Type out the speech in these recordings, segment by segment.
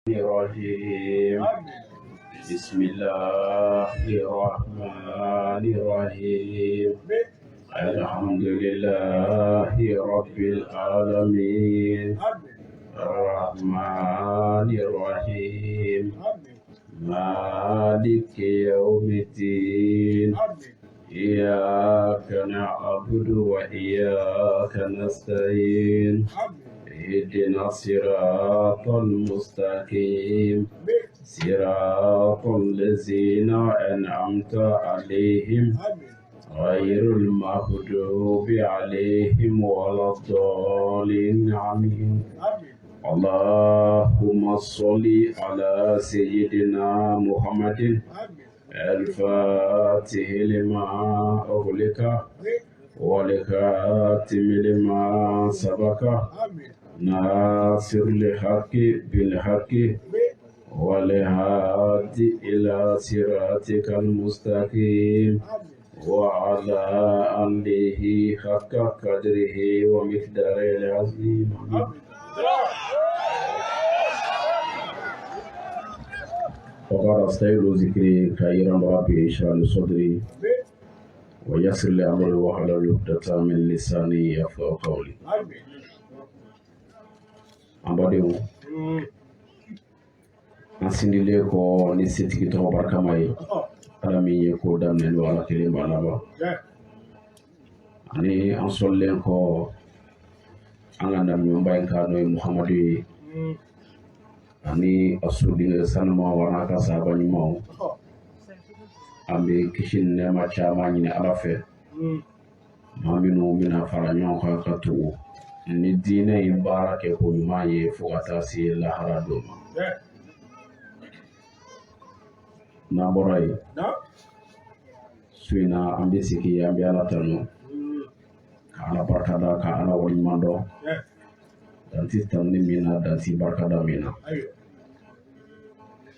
الرحيم بسم الله الرحمن الرحيم الحمد لله رب العالمين الرحمن الرحيم مالك يوم الدين إياك نعبد وإياك نستعين اهدنا الصراط المستقيم صراط الذين أنعمت عليهم غير المغضوب عليهم ولا الضالين آمين اللهم صل على سيدنا محمد الفاتح لما أغلق والخاتم لما سبق ناصر الحق بالحق والهادي إلى صراطك المستقيم وعلى آله حق قدره ومقداره العظيم وقال استعيذ ذكري خيرا ربي اشرح لي صدري ويسر لي امري واحلل عقدة من لساني يفقهوا قولي ambadenw an sindilen kɔ ni setigi tɔgɔ barikama ye ala min ye ko daminɛ n'o ala kelen b'a laban ani an sɔlilen kɔ an ka nabiɲumanba in kan n'o ye muhamadu ye ani a sodenkɛ sanuma wa n'a ka sahaba ɲumanw an bɛ kisi ni nɛɛma caman ɲini ala fɛ maa minnu bɛna fara ɲɔgɔn kan ka tugu ni diinɛ in baara kɛ ko ɲuman ye fo ka taa se lahara don ma n'an bɔra yen su in na an bɛ sigi an bɛ ala tanu ka ala barikada ka ala waleɲuman dɔn danti tanuni min na danti barikada min na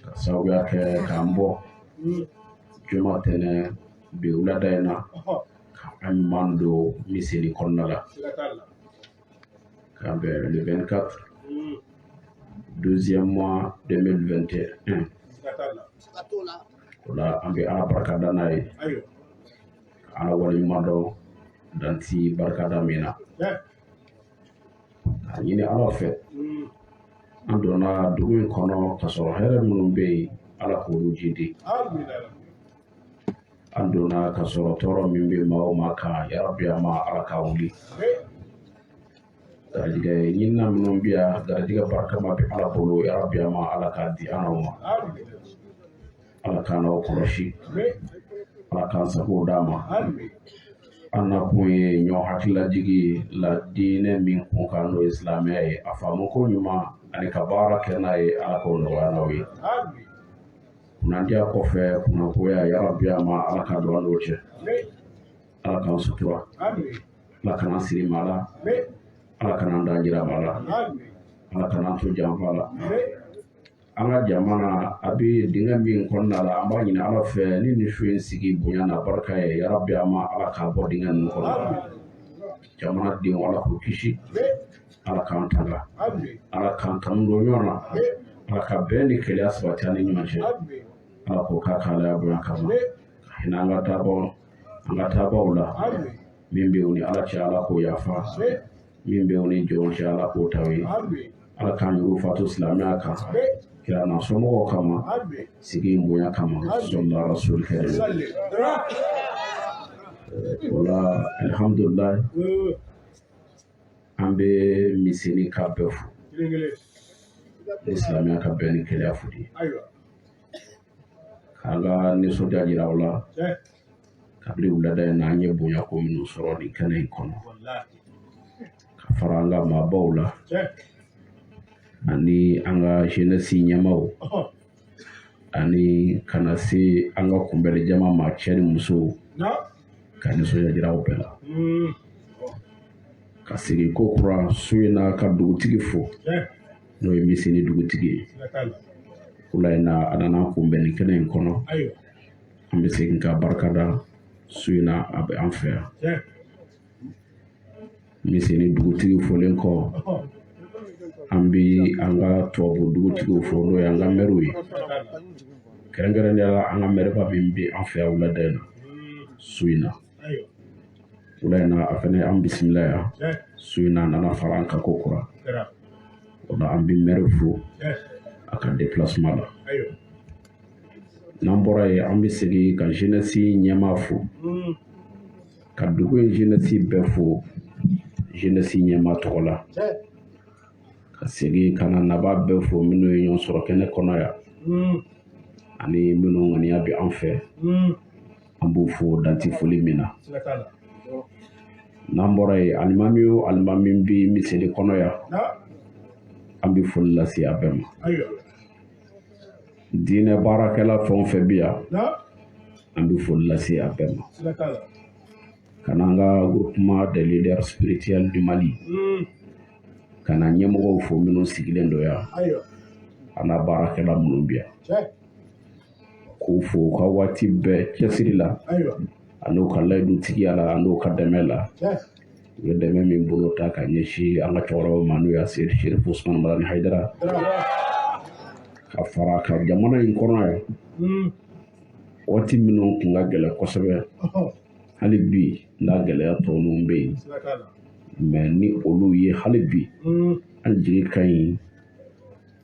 ka sababuya kɛ k'an bɔ juma tɛnɛ bi wulada in na ka an ɲuman don misiri kɔnɔna la k'an bɛn le 24 deuxième mois 2021 o la an bɛ ala barikada n'a ye ka ala waleɲuman dɔn danti barikada min na a ɲini ala fɛ an donna dugu in kɔnɔ ka sɔrɔ hɛrɛ minnu bɛ yen ala k'olu jidi an donna ka sɔrɔ tɔɔrɔ min bɛ maa o maa kan yarabi an ma ala ka wuli garijɛgɛ ɲinina minnu bɛ yan garijɛgɛ barikama bɛ ala bolo yarabi an ma ala k'a di an ma ala k'an n'aw kɔlɔsi ala k'an sago d'a ma an na kun ye ɲɔ hakililajigi la diinɛ min kun kan n'o ye silamɛya ye a faamu ko ɲuman ani ka baara kɛ n'a ye ala k'o nɔgɔya n'aw ye kunnadiya kɔfɛ kunnangoya yarabi an ma ala ka don an n'o cɛ ala k'an sutura ala kan'an siri maa la ala kan'an da jira maa la ala kan'an to janfa la an ka jamana a bɛ dingɛ min kɔnɔna la an b'a ɲini ala fɛ ni nin su in sigi bonya na barika ye yarabi an ma ala k'a bɔ dingɛ ninnu kɔnɔ jamana denw ala k'u kisi ala k'an tanga ala k'an kanu don ɲɔgɔn na ala ka bɛn ni kɛlɛya sabati an ni ɲɔgɔn cɛ ala k'o k'a k'ala bonya kama ka hinɛ an ka taabaw la min bɛ yen ni ala cɛ ala k'o yafa min bɛ yen ni jɔnw cɛ ala k'o taw ye ala k'an yugu fatu silamɛya kan kira na somɔgɔw kama sigi in bonya kama sɔlila rasul kɛrɛ o la alhamdulilayi an bɛ misiri ka bɛɛ fo ni silamɛya ka bɛn ni kɛlɛya fodi k'an ka nisɔndiya jira aw la kabini wulada in na an ye bonya ko minnu sɔrɔ nin kɛnɛ in kɔnɔ ka fara an ka maabaw la ani an ka jeunesse ɲɛmaw ani kana se an ka kunbɛli jama ma cɛ ni muso ka nisɔndiya jira aw bɛɛ la ka segin ko kura su in na ka dugutigi fo n'o ye misiri dugutigi ye o la in na a nana kunbɛn nin kɛnɛ in kɔnɔ an bɛ segin ka barikada su in na a bɛ an fɛ yan misiri dugutigi folen kɔ an bi an ka tubabu dugutigiw fo n'o ye an ka mɛriw ye kɛrɛnkɛrɛnnenya la an ka mɛriba min bɛ an fɛ yan wulada in na su in na wula in na a fɛnɛ an bisimila yan su in na a nana fara an kan ko kura o la an bi mɛri fo a ka déplacement la n'an bɔra yen an bɛ segin ka jeunesse ɲɛmaa fo ka dugu in jeunesse bɛɛ fo jeunesse ɲɛmaa tɔgɔ la ka segin ka na naba bɛɛ fo minnu ye ɲɔgɔn sɔrɔ kɛnɛ kɔnɔ yan ani minnu ŋaniya bɛ an fɛ an b'u fo danti foli min na n'an bɔra yen alimami o alimami bɛ misiri kɔnɔ yan an bɛ foli lase a bɛɛ ma diinɛ baarakɛla fɛn o fɛn bɛ yan an bɛ foli lase a bɛɛ ma ka n'an ka groupement des leaders spirituels du Mali ka na ɲɛmɔgɔw fo minnu sigilen don yan a n'a baarakɛla minnu bɛ yan k'u fo u ka waati bɛɛ cɛsiri la a n'u ka layidu tigiya la a n'u ka dɛmɛ la u ye dɛmɛ min bolo ta ka ɲɛsin an ka cɛkɔrɔbaw ma n'o y'a se Sherifu Usmani Malani Hayidara ka fara ka jamana in kɔnɔ yan waati minnu tun ka gɛlɛn kosɛbɛ hali bi n'a gɛlɛya tɔ ninnu bɛ yen mais ni olu ye hali bi an jigi ka ɲi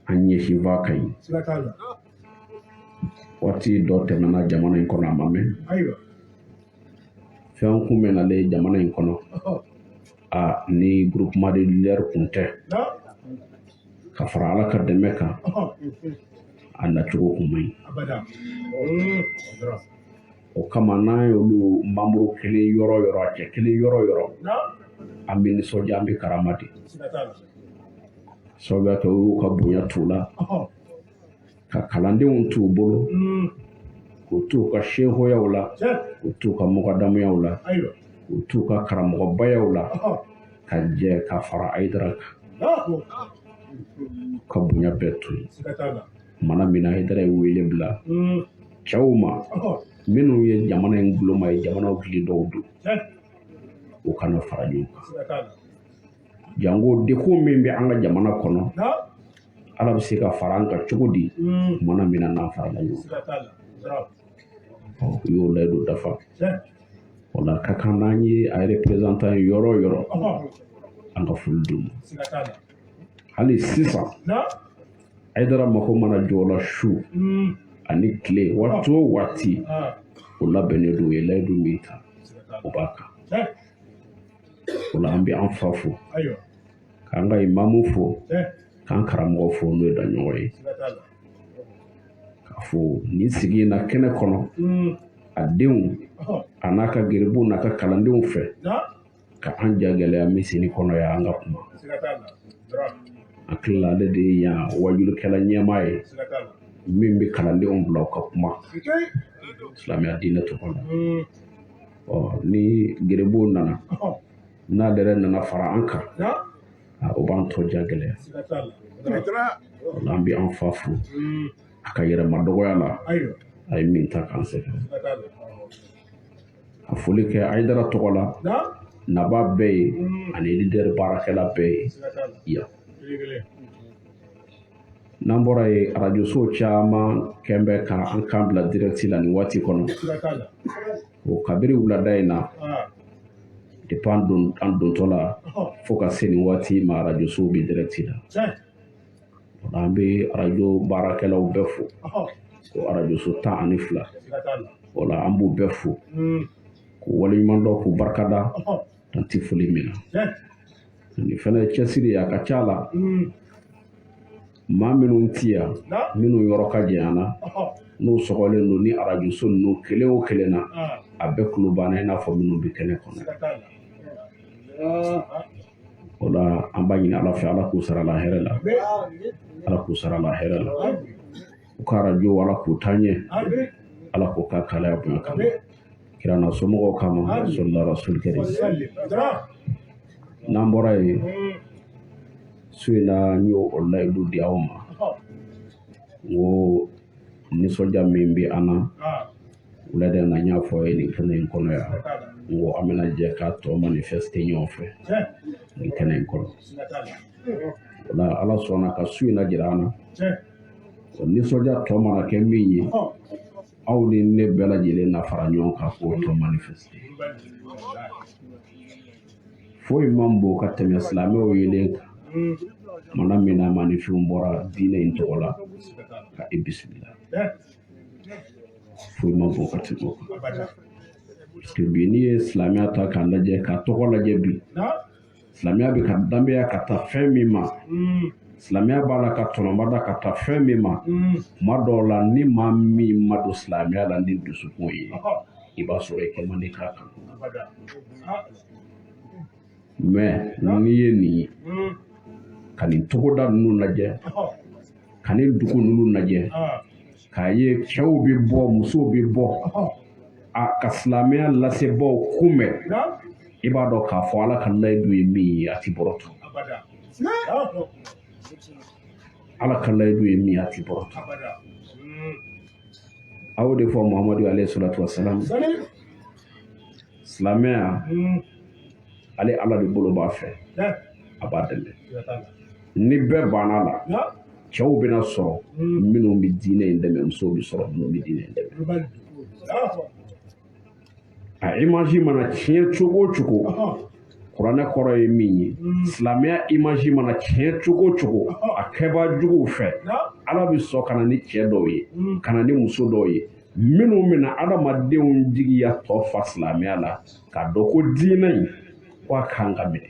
an ɲɛsinba ka ɲi waati dɔ tɛmɛna jamana in kɔnɔ a ma mɛn fɛn kun bɛ nalen jamana in kɔnɔ ni groupement de leaders kun tɛ ka fara ala ka dɛmɛ kan a nacogo kun man ɲi o kama n'an ye olu membre kelen yɔrɔ yɔrɔ a cɛ kelen yɔrɔ yɔrɔ an bɛ nisɔndiya an bɛ karama de sababuya kɛ o y'u ka bonya t'u la ka kalandenw t'u bolo k'u t'u ka sehoyaw la k'u t'u ka mɔgɔdamuyaw la k'u t'u ka karamɔgɔbayaw la ka jɛ ka fara Hayidara kan ka bonya bɛɛ to yen mana min na Hayidara ye wele bila cɛw ma minnu ye jamana in guloma ye jamana wuli dɔw don u kana fara ɲɔgɔn kan jango dekun min bɛ an ka jamana kɔnɔ ala bɛ se ka fara an kan cogo di mana min na n'an farala ɲɔgɔn kan u y'o layidu dafa o la ka kan n'an ye a représentant ye yɔrɔ o yɔrɔ an ka foli d'u ma hali sisan Hayidara mako mana jɔ o la su ani tile waati o waati o labɛnnen don u ye layidu min ta o b'a kan o la an bɛ an fa fo k'an ka imamu fo k'an karamɔgɔ fo n'o ye daɲɔgɔn ye k'a fɔ nin sigi in na kɛnɛ kɔnɔ a denw a n'a ka geribuw n'a ka kalandenw fɛ ka an ja gɛlɛya misiri kɔnɔ yan an ka kuma an tilala ale de ye yan wajulikɛla ɲɛmaa ye min bɛ kalandenw bila u ka kuma silamɛya diinɛ tɔgɔ la ni geribuw nana n'ale yɛrɛ nana fara an kan o b'an tɔ ja gɛlɛya o la an bɛ an fa fo a ka yɛrɛma dɔgɔya la a ye min ta k'an sɛgɛrɛ ka foli kɛ Hayidara tɔgɔ la naba bɛɛ ye ani leader baarakɛla bɛɛ ye yan n'an bɔra yen arajosow caman kɛn bɛ ka an kan bila direct la nin waati kɔnɔ o kabiri wulada in na depuis an dontɔ la fo ka se nin waati ma arajosow bɛ direct la o la an bɛ arajo baarakɛlaw bɛɛ fo ko arajoso 12 o la an b'u bɛɛ fo k'u waleɲuman dɔn k'u barikada dan tɛ foli min na nin fɛnɛ cɛsiri a ka ca la maa minnu ti yan minnu yɔrɔ ka janya na n'u sɔgɔlen don ni arajoso ninnu kelen o kelen na a bɛɛ kulo banna i n'a fɔ minnu bɛ kɛnɛ kɔnɔ o la an b'a ɲini ala fɛ ala k'u sara la hɛrɛ la ala k'u sara la hɛrɛ la u ka arajo ala k'u taa ɲɛ ala k'u ka kalaya bonya kama kira na somɔgɔw kama sɔlila rasul kɛrim n'an bɔra yen su in na n y'o layidu di aw ma n ko nisɔndiya min bɛ an na wulada in na n y'a fɔ aw ye nin kɛnɛ in kɔnɔ yan n ko an bɛna jɛ k'a tɔ manifeste ɲɔgɔn fɛ nin kɛnɛ in kɔnɔ wala ala sɔnna ka su in lajira an na o nisɔndiya tɔ mana kɛ min ye aw ni ne bɛɛ lajɛlen na fara ɲɔgɔn kan k'o tɔ manifester foyi man bon ka tɛmɛ silamɛw yelen kan mana min na manifinw bɔra diinɛ in tɔgɔ la ka e bisimila foyi man bon ka tɛmɛ o kan parce que bi n'i ye silamɛya ta k'a lajɛ ka tɔgɔ lajɛ bi silamɛya bɛ ka danbeya ka taa fɛn min ma silamɛya b'a la ka tɔnɔba da ka taa fɛn min ma tuma dɔw la ni maa min ma don silamɛya la ni dusukun ye i b'a sɔrɔ i kɛ man di k'a kan mais n'i ye nin ye ka nin togoda ninnu lajɛ ka nin dugu ninnu lajɛ k'a ye cɛw bɛ bɔ musow bɛ bɔ ka silamɛya lasebaaw kunbɛn i b'a dɔn k'a fɔ ala ka layidu ye min ye a ti bɔrɔtɔ ala ka layidu ye min ye a ti bɔrɔtɔ a y'o de fɔ muhamadu alayhi salatu wasalam silamɛya ale ala de bolo b'a fɛ a b'a dɛmɛ ni bɛɛ banna la cɛw bɛna sɔrɔ minnu bɛ diinɛ in dɛmɛ musow bɛ sɔrɔ minnu bɛ diinɛ in dɛmɛ a image mana tiɲɛ cogo o cogo kuranɛ kɔrɔ ye min ye silamɛya image mana tiɲɛ cogo o cogo a kɛbaa juguw fɛ ala bɛ sɔn ka na ni cɛ dɔw ye ka na ni muso dɔw ye minnu bɛna adamadenw jigiya tɔ fa silamɛya la k'a dɔn ko diinɛ in ko a kan ka minɛ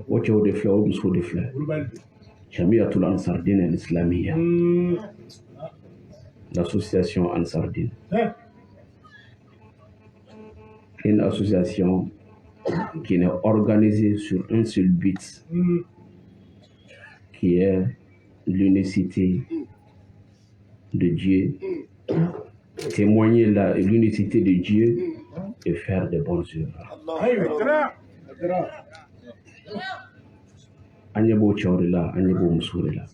o cɛw de filɛ o musow de filɛ jamiyatul ansardine al-islamiyya l'association Ansardine, une association qui est organisée sur un seul but, qui est l'unicité de Dieu, témoigner l'unicité de Dieu et faire de bonnes œuvres. Anyabo Chaurila, Anyabo Musurila.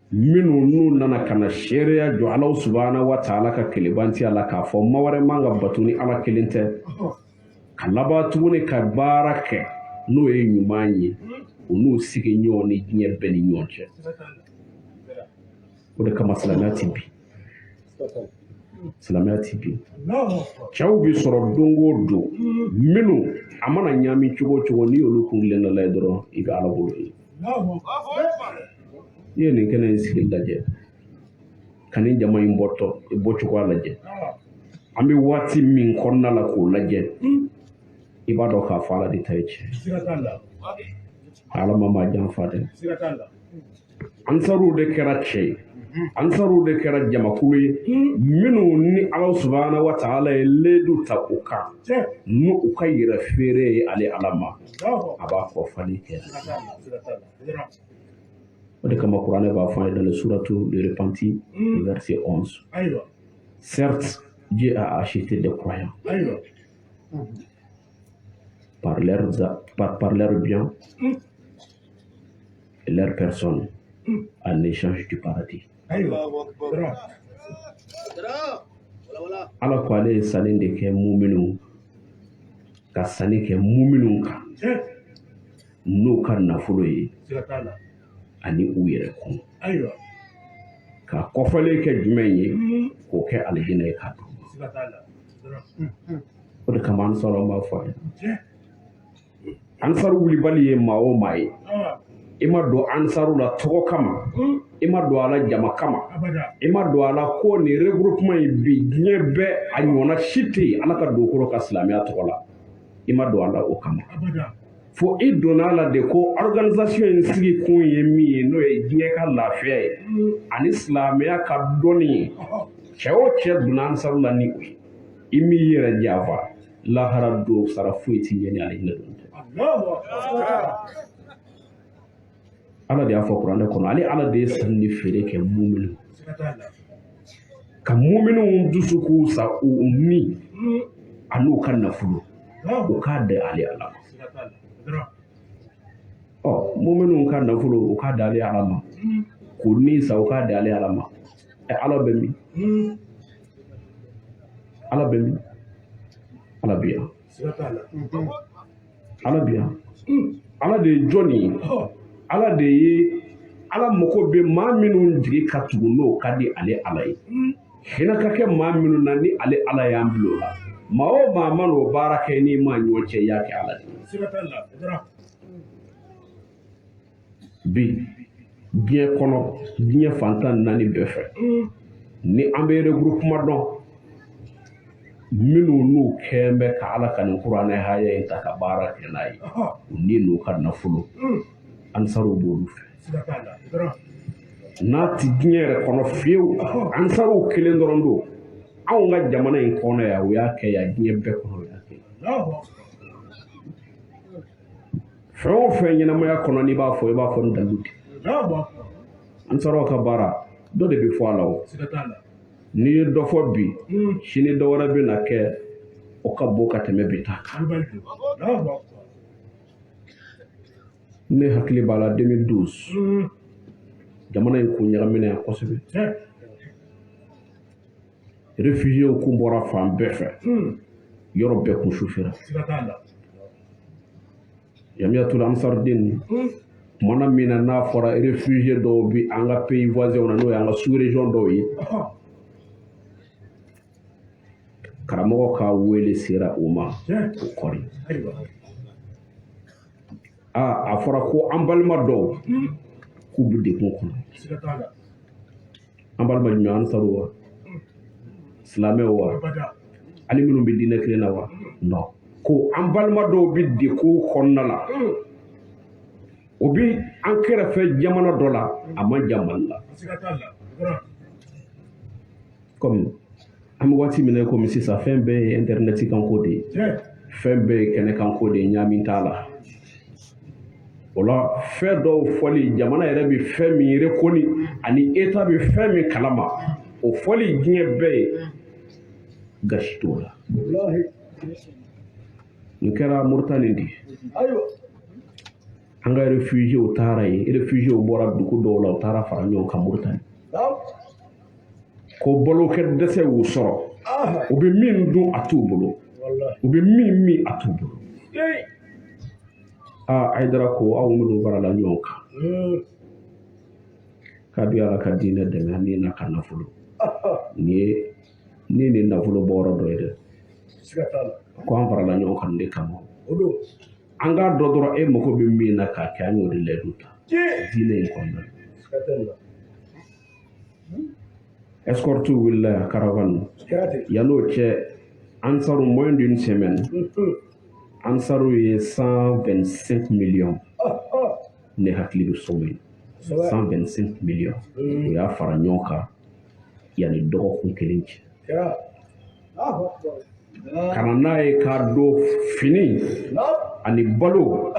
Minnu n'u nana ka na seereya jɔ Alahu subahana wa taala ka kelebantiya la k'a fɔ ma wɛrɛ man ka bato ni ala kelen tɛ ka laban tuguni ka baara kɛ n'o ye ɲuman ye u n'u sigi ɲɔgɔn ni diɲɛ bɛɛ ni ɲɔgɔn cɛ o de kama silamɛya ti bi silamɛya ti bi cɛw bi sɔrɔ don o don minnu a mana ɲaami cogo o cogo n'i y'olu kuntilen dɔ lajɛ dɔrɔn i bɛ ala bolo ye i ye nin kɛnɛ in sigi lajɛ ka nin jama in bɔcogoya lajɛ an bɛ waati min kɔnɔna la k'o lajɛ i b'a dɔn k'a fɔ ala de ta ye tiɲɛ ala ma maa janfa dɛ ansaruw de kɛra cɛ ye ansaruw de kɛra jamakulu ye minnu ni ala subahana wa taala ye ledu ta u kan n'u u ka yɛrɛ feere ye ale ala ma a b'a fɔ fali kɛ o de kama kuranɛ b'a fɔ an ye dans le suratu le repenti verset 11 certes Dieu a acheté des croyants par leur bien et leur personne en échange du paradis. Ala ko ale ye sanni de kɛ muminun ka sanni kɛ muminun kan n'o ka nafolo ye ani u yɛrɛ kun ka kɔfɛlen kɛ jumɛn ye k'o kɛ alijinɛ ye k'a d'u ma o de kama ansaraw b'a fɔ a ye ansaru wulibali ye maa o maa ye i ma don ansaru la tɔgɔ kama i ma don a la jama kama i ma don a la ko nin regroupement in bi diɲɛ bɛɛ a ɲɔgɔnna si tɛ yen ala ka dugukolo ka silamɛya tɔgɔ la i ma don a la o kama fo i donna a la de ko organisation in sigi kun ye min ye n'o ye diɲɛ ka lafiya ye ani silamɛya ka dɔnni ye cɛ o cɛ donna ansaru la ni o ye i m'i yɛrɛ janfa lahara don sara foyi t'i ɲɛ ni alijinɛ don tɛ ala de y'a fɔ kuranɛ kɔnɔ ale ala de ye sanni ni feere kɛ muminu ka muminunw dusu k'u sa u ni a n'u ka nafolo u k'a da ale ala ma muminunw ka nafolo u k'a da ale ala ma k'u ni sa u k'a da ale ala ma ala bɛ min ala bɛ min ala bɛ yan ala biya ala de ye jɔn ye ala de ye ala mako bɛ maa minnu jigi ka tugu n'o ka di ale ala ye hinɛ ka kɛ maa minnu na ni ale ala y'an bila o la maa o maa ma n'o baara kɛ n'i ma ɲɔgɔn cɛ y'a kɛ ala de bi diɲɛ kɔnɔ diɲɛ fantan naani bɛɛ fɛ ni an bɛ regroupement dɔn minnu n'u kɛn bɛ ka ala ka nin kuranɛ haya in ta ka baara kɛ n'a ye u ni n'u ka nafolo ansaruw b'olu fɛ n'a ti diɲɛ yɛrɛ kɔnɔ fiyewu ansaruw kelen dɔrɔn don anw ka jamana in kɔnɔ yan u y'a kɛ yan diɲɛ bɛɛ kɔnɔ u y'a kɛ fɛn o fɛn ɲɛnamaya kɔnɔ n'i b'a fɔ i b'a fɔ ni dalu tɛ ansaruw ka baara dɔ de bɛ fɔ a la o n'i ye dɔ fɔ bi sini dɔ wɛrɛ bɛ na kɛ o ka bon ka tɛmɛ bi ta kan ne hakili b'a la 2012 jamana in kun ɲagamina yan kosɛbɛ réfugiés kun bɔra fan bɛɛ fɛ yɔrɔ bɛɛ kun sufɛra Jamiyatul Ansarudine kumana min na n'a fɔra réfugiés dɔw bi an ka pays voisins na n'o y'an ka sous-région dɔw ye karamɔgɔ ka wele sera o ma o kɔri a fɔra ko an balima dɔw k'u bɛ degun kɔnɔ an balima jumɛn ansaru wa silamɛw wa ani minnu bɛ diinɛ kelen na wa non ko an balima dɔw bɛ degun kɔnɔna la o bi an kɛrɛfɛ jamana dɔ la a man jan Mali la comme an bɛ waati min na komi sisan fɛn bɛɛ ye internet kanko de ye fɛn bɛɛ ye kɛnɛ kanko de ye ɲaamin t'a la o la fɛn dɔw fɔli jamana yɛrɛ bɛ fɛn min reconni ani état bɛ fɛn min kalama o fɔli diɲɛ bɛɛ ye gasi t'o la nin kɛra Moritani de an ka réfugiés taara yen réfugiés bɔra dugu dɔw la u taara fara ɲɔgɔn kan Moritani ko balokɛ dɛsɛ y'u sɔrɔ u bɛ min dun a t'u bolo u bɛ min a t'u bolo Haidara ko aw minnu farala ɲɔgɔn kan k'a bɛ ala ka diinɛ dɛmɛ ani n'a ka nafolo ni nafolo bɔyɔrɔ dɔ ye dɛ ko an farala ɲɔgɔn kan de kama an k'a dɔ dɔrɔn e mago bɛ min na k'a kɛ an y'o de layidu ta diinɛ in kɔnɔna na escorte wulila caravane yan'o cɛ ansaru moins d'une semaine ansaru ye 125 millions ne hakili bɛ sɔmi 125 millions o y'a fara ɲɔgɔn kan yanni dɔgɔkun kelen cɛ ka na n'a ye k'a don fini ani balo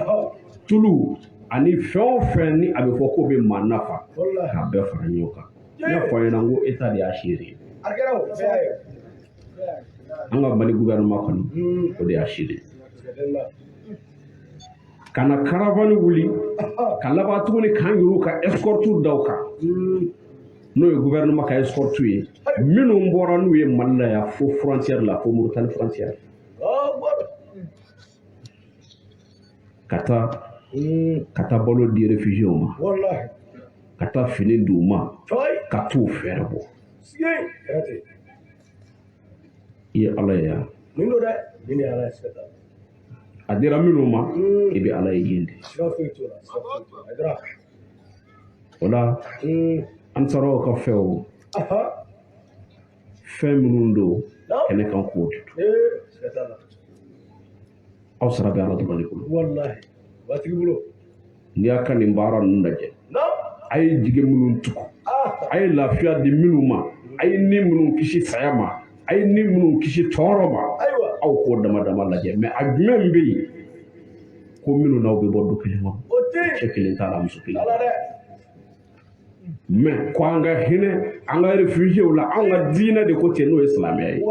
tulu ani fɛn o fɛn ni a bɛ fɔ k'o bɛ maa nafa k'a bɛɛ fara ɲɔgɔn kan n y'a fɔ a ɲɛna n ko état de y'a seere an ka Mali gouvernement kɔni o de y'a seere ka na caravane wuli ka laban tuguni k'an yɛrɛw ka escorte da u kan n'o ye gouvernement ka escorte ye minnu bɔra n'u ye Mali la yan fo frontière la fo Moritani frontière ka taa balo di réfugiés ma ka taa fini d'u ma ka t'u fɛɛrɛ bɔ i ye ala ye yan a dira minnu ma i bɛ ala ye yen de o la ansaraw ka fɛnw fɛn minnu don kɛnɛ kan k'o de don aw sara bɛ ala dɔrɔn de bolo n'i y'a ka nin baara ninnu lajɛ a ye jigi minnu tugu a ye lafiya di minnu ma a ye ni minnu kisi saya ma a ye ni minnu kisi tɔɔrɔ ma aw k'o dama dama lajɛ mais a jumɛn bɛ yen ko minnu n'aw bɛ bɔ du kelen kɔnɔ cɛ kelen t'a la muso kelen mais ko an ka hinɛ an ka réfugiés la an ka diinɛ de ko ten n'o ye silamɛya ye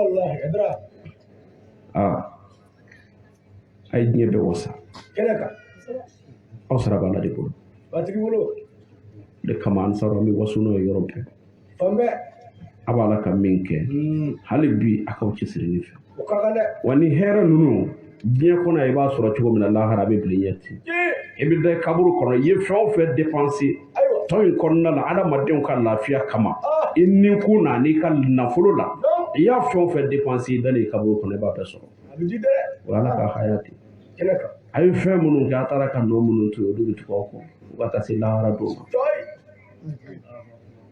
a ye diɲɛ bɛɛ wasa aw sara bɛ ala de bolo de kama an sara bɛ waso n'o ye yɔrɔ bɛɛ a b'a la ka min kɛ hali bi a k'aw cɛsiri nin fɛ wa ni hɛrɛ ninnu Bien qu'on ait pas sur le tour, mais la lahara be blignette. Et bien, des kaburu qu'on y fait dépenser. Tant qu'on a la alamadon kan lafia kama. Et ni kuna ni kan nafolo la. Il y a fait dépenser dans les kaburu qu'on ait pas personne. Voilà ka hayati. Ayo fait mon gatara kan no mon to do to ko. Wata se lahara do.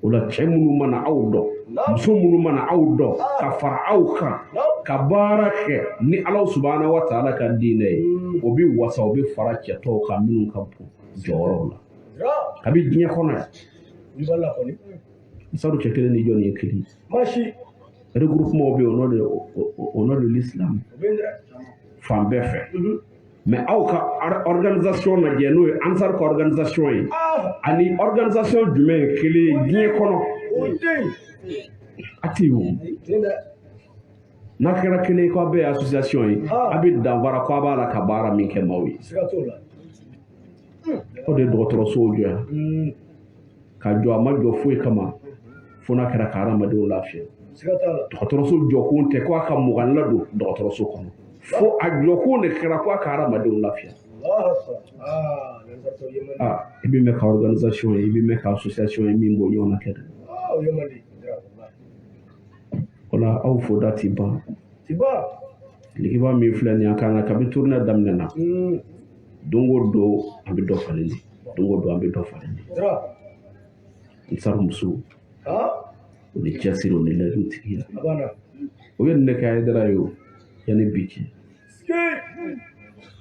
Ola chemunu mana awdo. Musumunu mana awdo. Ka fara awka. Kabara ke ni Allah subhanahu wa ta'ala ka dine obi wasa obi fara ke to ka minun ka po joro la abi dinya kona ni balla ko ni saru ke kele ni joni ekili mashi regroupement obi au nom de l'islam fam befe mais awka organisation na je no ansar ko organisation yi ani organisation jume kele dinya kono atiwo nakera kele ko be association yi abi danvara ko aba la kabara min ke mawi o de docteur sojo ka jo amajo fu kama funa kera karama de lafiya docteur sojo ko te ko aka mugan la do docteur so ko fo ajo ko ne kera ko karama de lafiya ibi me ka organisation ibi me ka association mi mbo yona kede wala aw fo dati ba likiba mi flani akana kabi tourner damnena dongo do ambi do falindi insar musu ni chasiro ni la rutiya o yen ne kay dara yo yani biki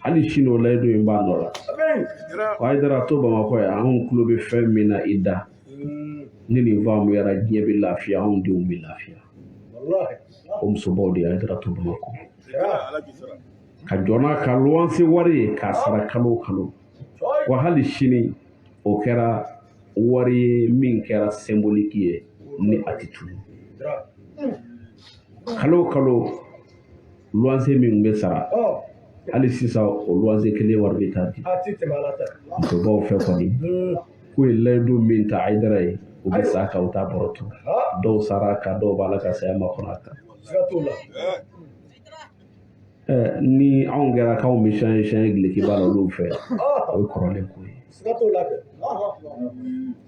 ali shino la do imba nora wa dara to ba ma ko ya an club femina ida nini va mu yara jebe lafiya on di umbi lafiya sobodi ay dara to bamako ka jona ka luwanse wari ka sara kalo wa hali shini o kera wari min kera symbolique ni attitude kalo luwanse min be sara hali sisa o luwanse kele warbi tati to bawo fe ko ni ko ledo min ta ay dara o be saka o ta boroto do saraka do balaka sayama konaka ni anw kɛra k'anw bɛ siɲɛ gileki-ba la olu fɛ o ye kɔrɔlen ko ye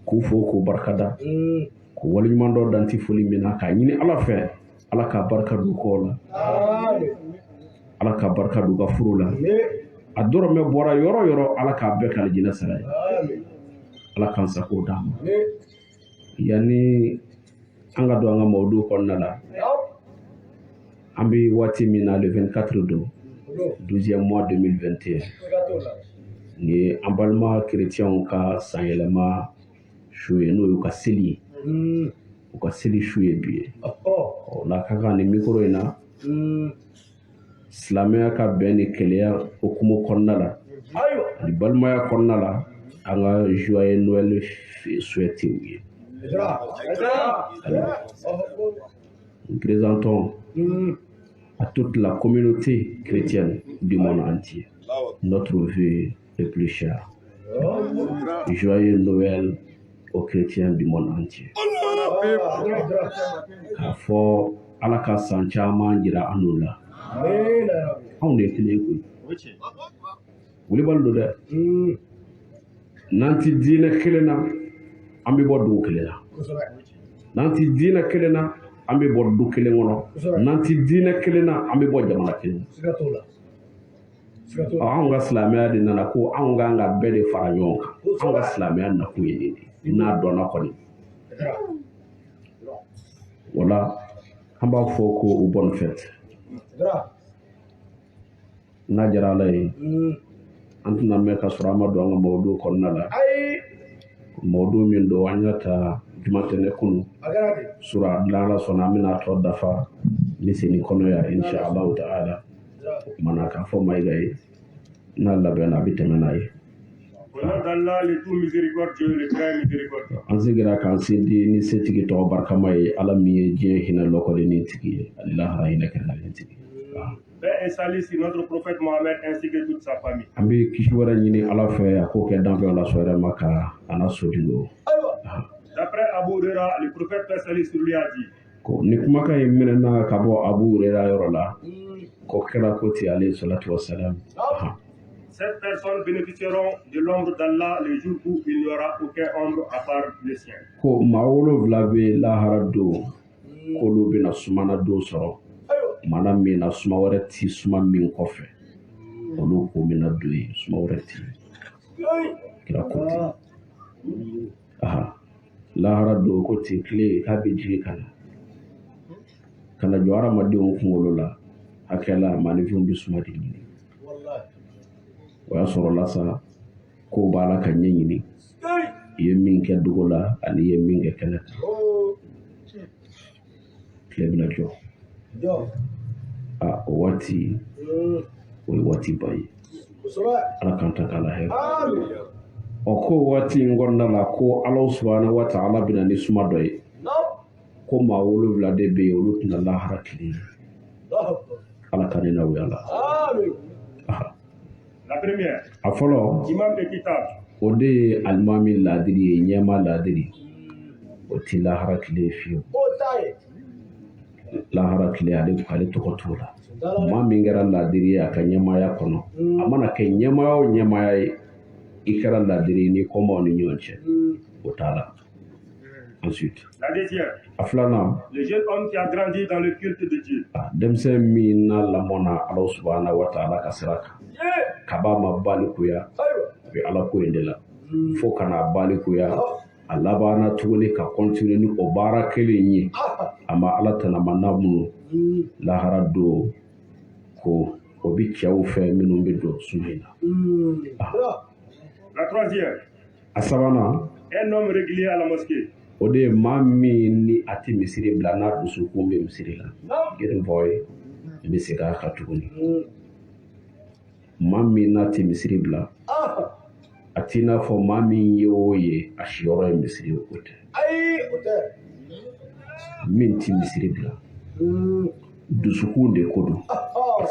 k'u fo k'u barikada k'u waleɲuman dɔ danti foli min na k'a ɲini ala fɛ ala ka barika don kɔ la ala ka barika don ka furu la a dɔrɔmɛ bɔra yɔrɔ yɔrɔ ala k'a bɛɛ ka alijinɛ sara ye ala k'an sago d'a ma yanni an ka don an ka mawudu kɔnɔna la an bɛ waati min na le 24 don 12e mois 2021 ni an balima chrétienw ka sanyɛlɛma su ye n'o y'u ka seli ye u ka seli su ye bi ye n'a ka kan nin mikoro in na silamɛya ka bɛn ni kɛlɛya hukumu kɔnɔna la ani balimaya kɔnɔna la an ka joyeux Noël souhaité u ye nous présentons à toute la communauté chrétienne du monde entier notre vœu le plus cher. Joyeux Noël aux chrétiens du monde entier. K'a fɔ ala ka san caman jira an n'u la. Anw de ye kelen koyi. Wulibali don dɛ. N'an ti diinɛ kelen na an bɛ bɔ dugu kelen na. N'an ti diinɛ kelen na an bɛ bɔ du kelen kɔnɔ. N'an ti diinɛ kelen na an bɛ bɔ jamana kelen. Anw ka silamɛya de nana ko anw kan ka bɛɛ de fara ɲɔgɔn kan. Anw ka silamɛya nakun ye nin de n'a dɔnna kɔni. Wala an b'a fɔ ko u bonne fête. N'a diyara ala ye an tɛna mɛn ka sɔrɔ an ma don an ka mawudu kɔnɔna la. Mawudu min don an y'a ta jumatɛnɛ kunu sura n'ala sɔnna an bɛna tɔ dafa ni seni kɔnɔ ya inshallah ta'ala. O kumana k'a fɔ Mayiga ye n'a labɛnna a bɛ tɛmɛ n'a ye. An sigira k'an sindi ni setigi tɔgɔ barikama ye ala min ye diɲɛ hinɛ lɔkɔlenin tigi ye ani lahara hinɛ kɛrɛnkɛrɛnnen tigi. Paix et salut sur notre prophète Mohammed ainsi que toute sa famille. An bɛ kisi wɛrɛ ɲini ala fɛ a k'o kɛ danfɛnw la sɔn yɛrɛ ma ka an na sodigo. D'après Abu Huraira, le prophète paix et salut sur lui a dit. Ni kumakan in minɛna ka bɔ Abu Huraira yɔrɔ la Kokera Koti alayhi salatu wassalam. Ces personnes bénéficieront de l'ombre d'Allah le jour où il n'y aura aucun ombre à part le sien. Ko mawolo vlabe lahara do kolo bina sumana do soro mana mina suma wɛrɛ ti suma min kɔfɛ olu ko mina do ye suma wɛrɛ ti kira Koti lahara do ko ti tile k'a bɛ jigi kana jɔ hadamadenw kunkolo la hakɛla maanifinw bɛ suma de ɲini o y'a sɔrɔ la sa ko b'a la ka ɲɛ ɲini i ye min kɛ dogo la ani i ye min kɛ kɛnɛ kan tile bɛna jɔ o waati o ye waati ba ye ala k'an ta k'a la hɛrɛ ko waati in kɔnɔna la ko Ala subahanahu wa ta'ala bɛna ni suma dɔ ye ko maa 7 de bɛ yen olu tɛna lahara tile ala ka ne n'aw ye ala. La première, a fɔlɔ imam de kitab, o de ye alimami laadiri ye ɲɛma laadiri o ti lahara tile fiyewu lahara tile ale tɔgɔ t'o la maa min kɛra laadiri ye a ka ɲɛmaya kɔnɔ a mana kɛ ɲɛmaya o ɲɛmaya ye i kɛra laadiri ni kɔmaw ni ɲɔgɔn cɛ o t'a la. Ensuite, la deuxième, a filanan le jeune homme qui a grandi dans le culte de Dieu, denmisɛn min na lamɔna Ala subahanahu wa ta'ala ka sira kan kaba ma balikuya a bɛ ala ko in de la fo kana balikuya a labanna tuguni ka continue ni o baara kelen ye a ma ala tanamana minnu lahara do ko o bi cɛw fɛ minnu bɛ don suma in na. La troisième, a sabanan un homme régulier à la mosquée, o de ye maa min ni a tɛ misiri bila n'a dusukun bɛ misiri la getting boy i bɛ segin a kan tuguni maa min n'a tɛ misiri bila a t'i n'a fɔ maa min ye o ye a siyɔrɔ ye misiri ye o tɛ min tɛ misiri bila dusukun de ko don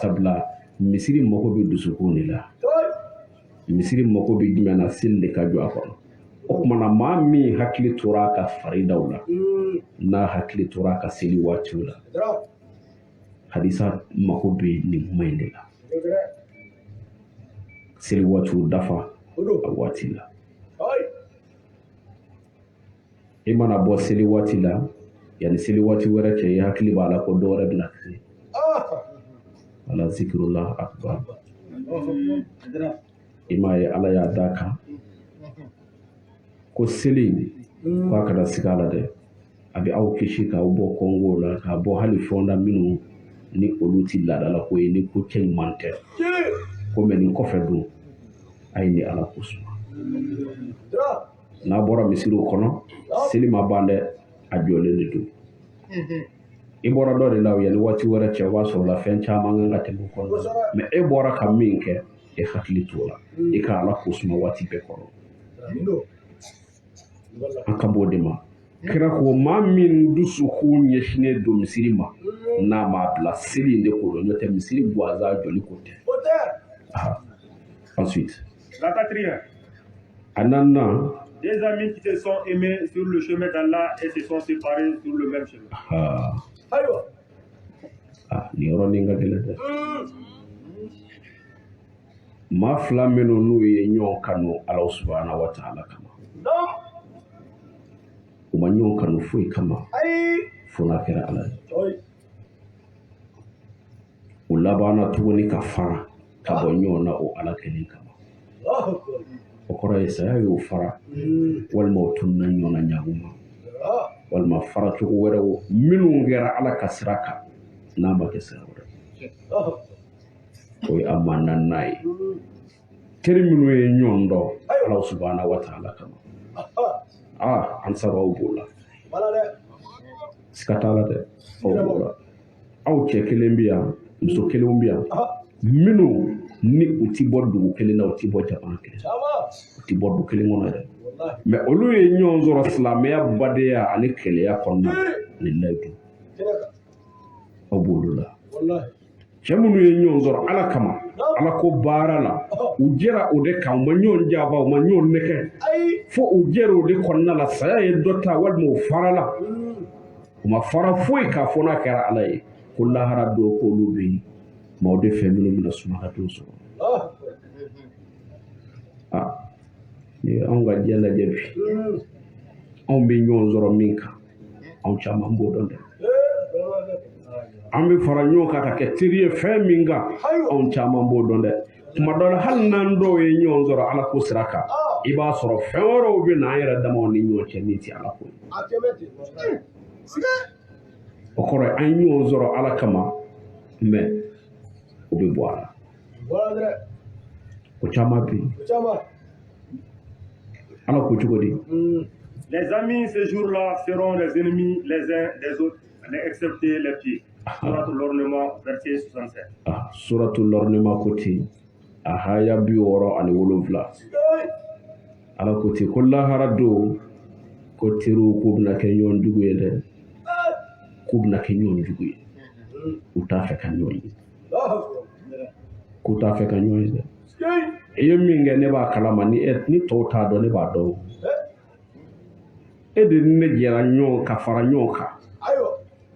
sabula misiri mago bɛ dusukun de la misiri mago bɛ jumɛn na seli de ka jɔ a kɔnɔ o kumana maa min hakili tora a ka faridaw la n'a hakili tora a ka seli waatiw la hadisa mago bɛ nin kuma in de la seli waatiw dafa a waati la i mana bɔ seli waati la yanni seli waati wɛrɛ cɛ i hakili b'a la ko dɔ wɛrɛ bɛna kɛ ala zikirullah akbar i m'a ye ala y'a d'a kan ko seli k'a kana sigi a la dɛ a bɛ aw kisi k'aw bɔ kɔngow la k'a bɔ hali fɛnw na minnu ni olu tɛ laadala ko ye ni ko cɛ ɲuman tɛ ko mɛ nin kɔfɛ dun a ye ni ala ko suma n'a bɔra misiriw kɔnɔ seli ma ban dɛ a jɔlen de don i bɔra dɔ de la yanni waati wɛrɛ cɛ o b'a sɔrɔ la fɛn caman kan ka tɛmɛ o kɔnɔ mɛ e bɔra ka min kɛ e hakili t'o la i ka ala ko suma waati bɛɛ kɔrɔ an ka b'o de ma kira ko maa min dusukun ɲɛsinnen don misiri ma n'a m'a bila seli in de ko don n'o tɛ misiri gansan jɔli ko tɛ ensuite la quatrième, a naaninan des amis qui se sont aimés sur le chemin d'Allah et se sont séparés sur le même chemin. Nin yɔrɔnin ka gɛlɛn dɛ maa fila minnu n'u ye ɲɔgɔn kanu ala subahanahu wa ta'ala kama u ma ɲɔgɔn kanu foyi kama fo n'a kɛra ala ye u labanna tuguni ka fara ka bɔ ɲɔgɔn na o ala kelen kama o kɔrɔ ye saya y'o fara walima o tununa ɲɔgɔn na ɲagu ma walima fara cogo wɛrɛw minnu kɛra ala ka sira kan n'a ma kɛ sira wɛrɛ o ye a ma naaninan ye teri minnu ye ɲɔgɔn dɔn ala subahanahu wa ta'ala kama an sababu b'o la siga t'a la dɛ aw b'o la aw cɛ kelen bɛ yan muso kelenw bɛ yan minnu ni u ti bɔ dugu kelen na u ti bɔ jamana kelen u ti bɔ dugu kelen kɔnɔ dɛ mɛ olu ye ɲɔgɔn sɔrɔ silamɛya badenya ani kɛlɛya kɔnɔna ni layidu aw b'olu la cɛ minnu ye ɲɔgɔn sɔrɔ ala kama ala ko baara la u jɛra o de kan u ma ɲɔgɔn janfa u ma ɲɔgɔn nɛgɛ fo u jɛra o de kɔnɔna la saya ye dɔ ta walima u farala u ma fara foyi k'a fɔ n'a kɛra ala ye ko lahara dɔw k'olu bɛ yen maaw de fɛn minnu bɛna suma ka t'o sɔrɔ ni anw ka diɲɛ lajɛ bi anw bɛ ɲɔgɔn sɔrɔ min kan anw caman b'o dɔn dɛ an bɛ fara ɲɔgɔn kan ka kɛ teri ye fɛn min kan anw caman b'o dɔn dɛ tuma dɔ la hali n'an dɔw ye ɲɔgɔn sɔrɔ ala ko sira kan i b'a sɔrɔ fɛn wɛrɛw bɛ na an yɛrɛ damaw ni ɲɔgɔn cɛ min tɛ ala ko ye o kɔrɔ an ye ɲɔgɔn sɔrɔ ala kama mɛ o bɛ bɔ a la o caman bɛ yen ala ko cogo di Les amis ce jour-là seront les ennemis les uns des autres, excepté les pieds. Suratul Ornement, verset 67. Suratul Ornement côté ahaya 67. Ala côté ko lahara do ko tiru ko bna ke ñon dugu ye de ko bna ke ñon dugu ye uta fe ka ñon ko ta fe ka ñon de e min nge ne ba kalama ni to ta do ne ba do e de ne jera ñon ka fara ñon ka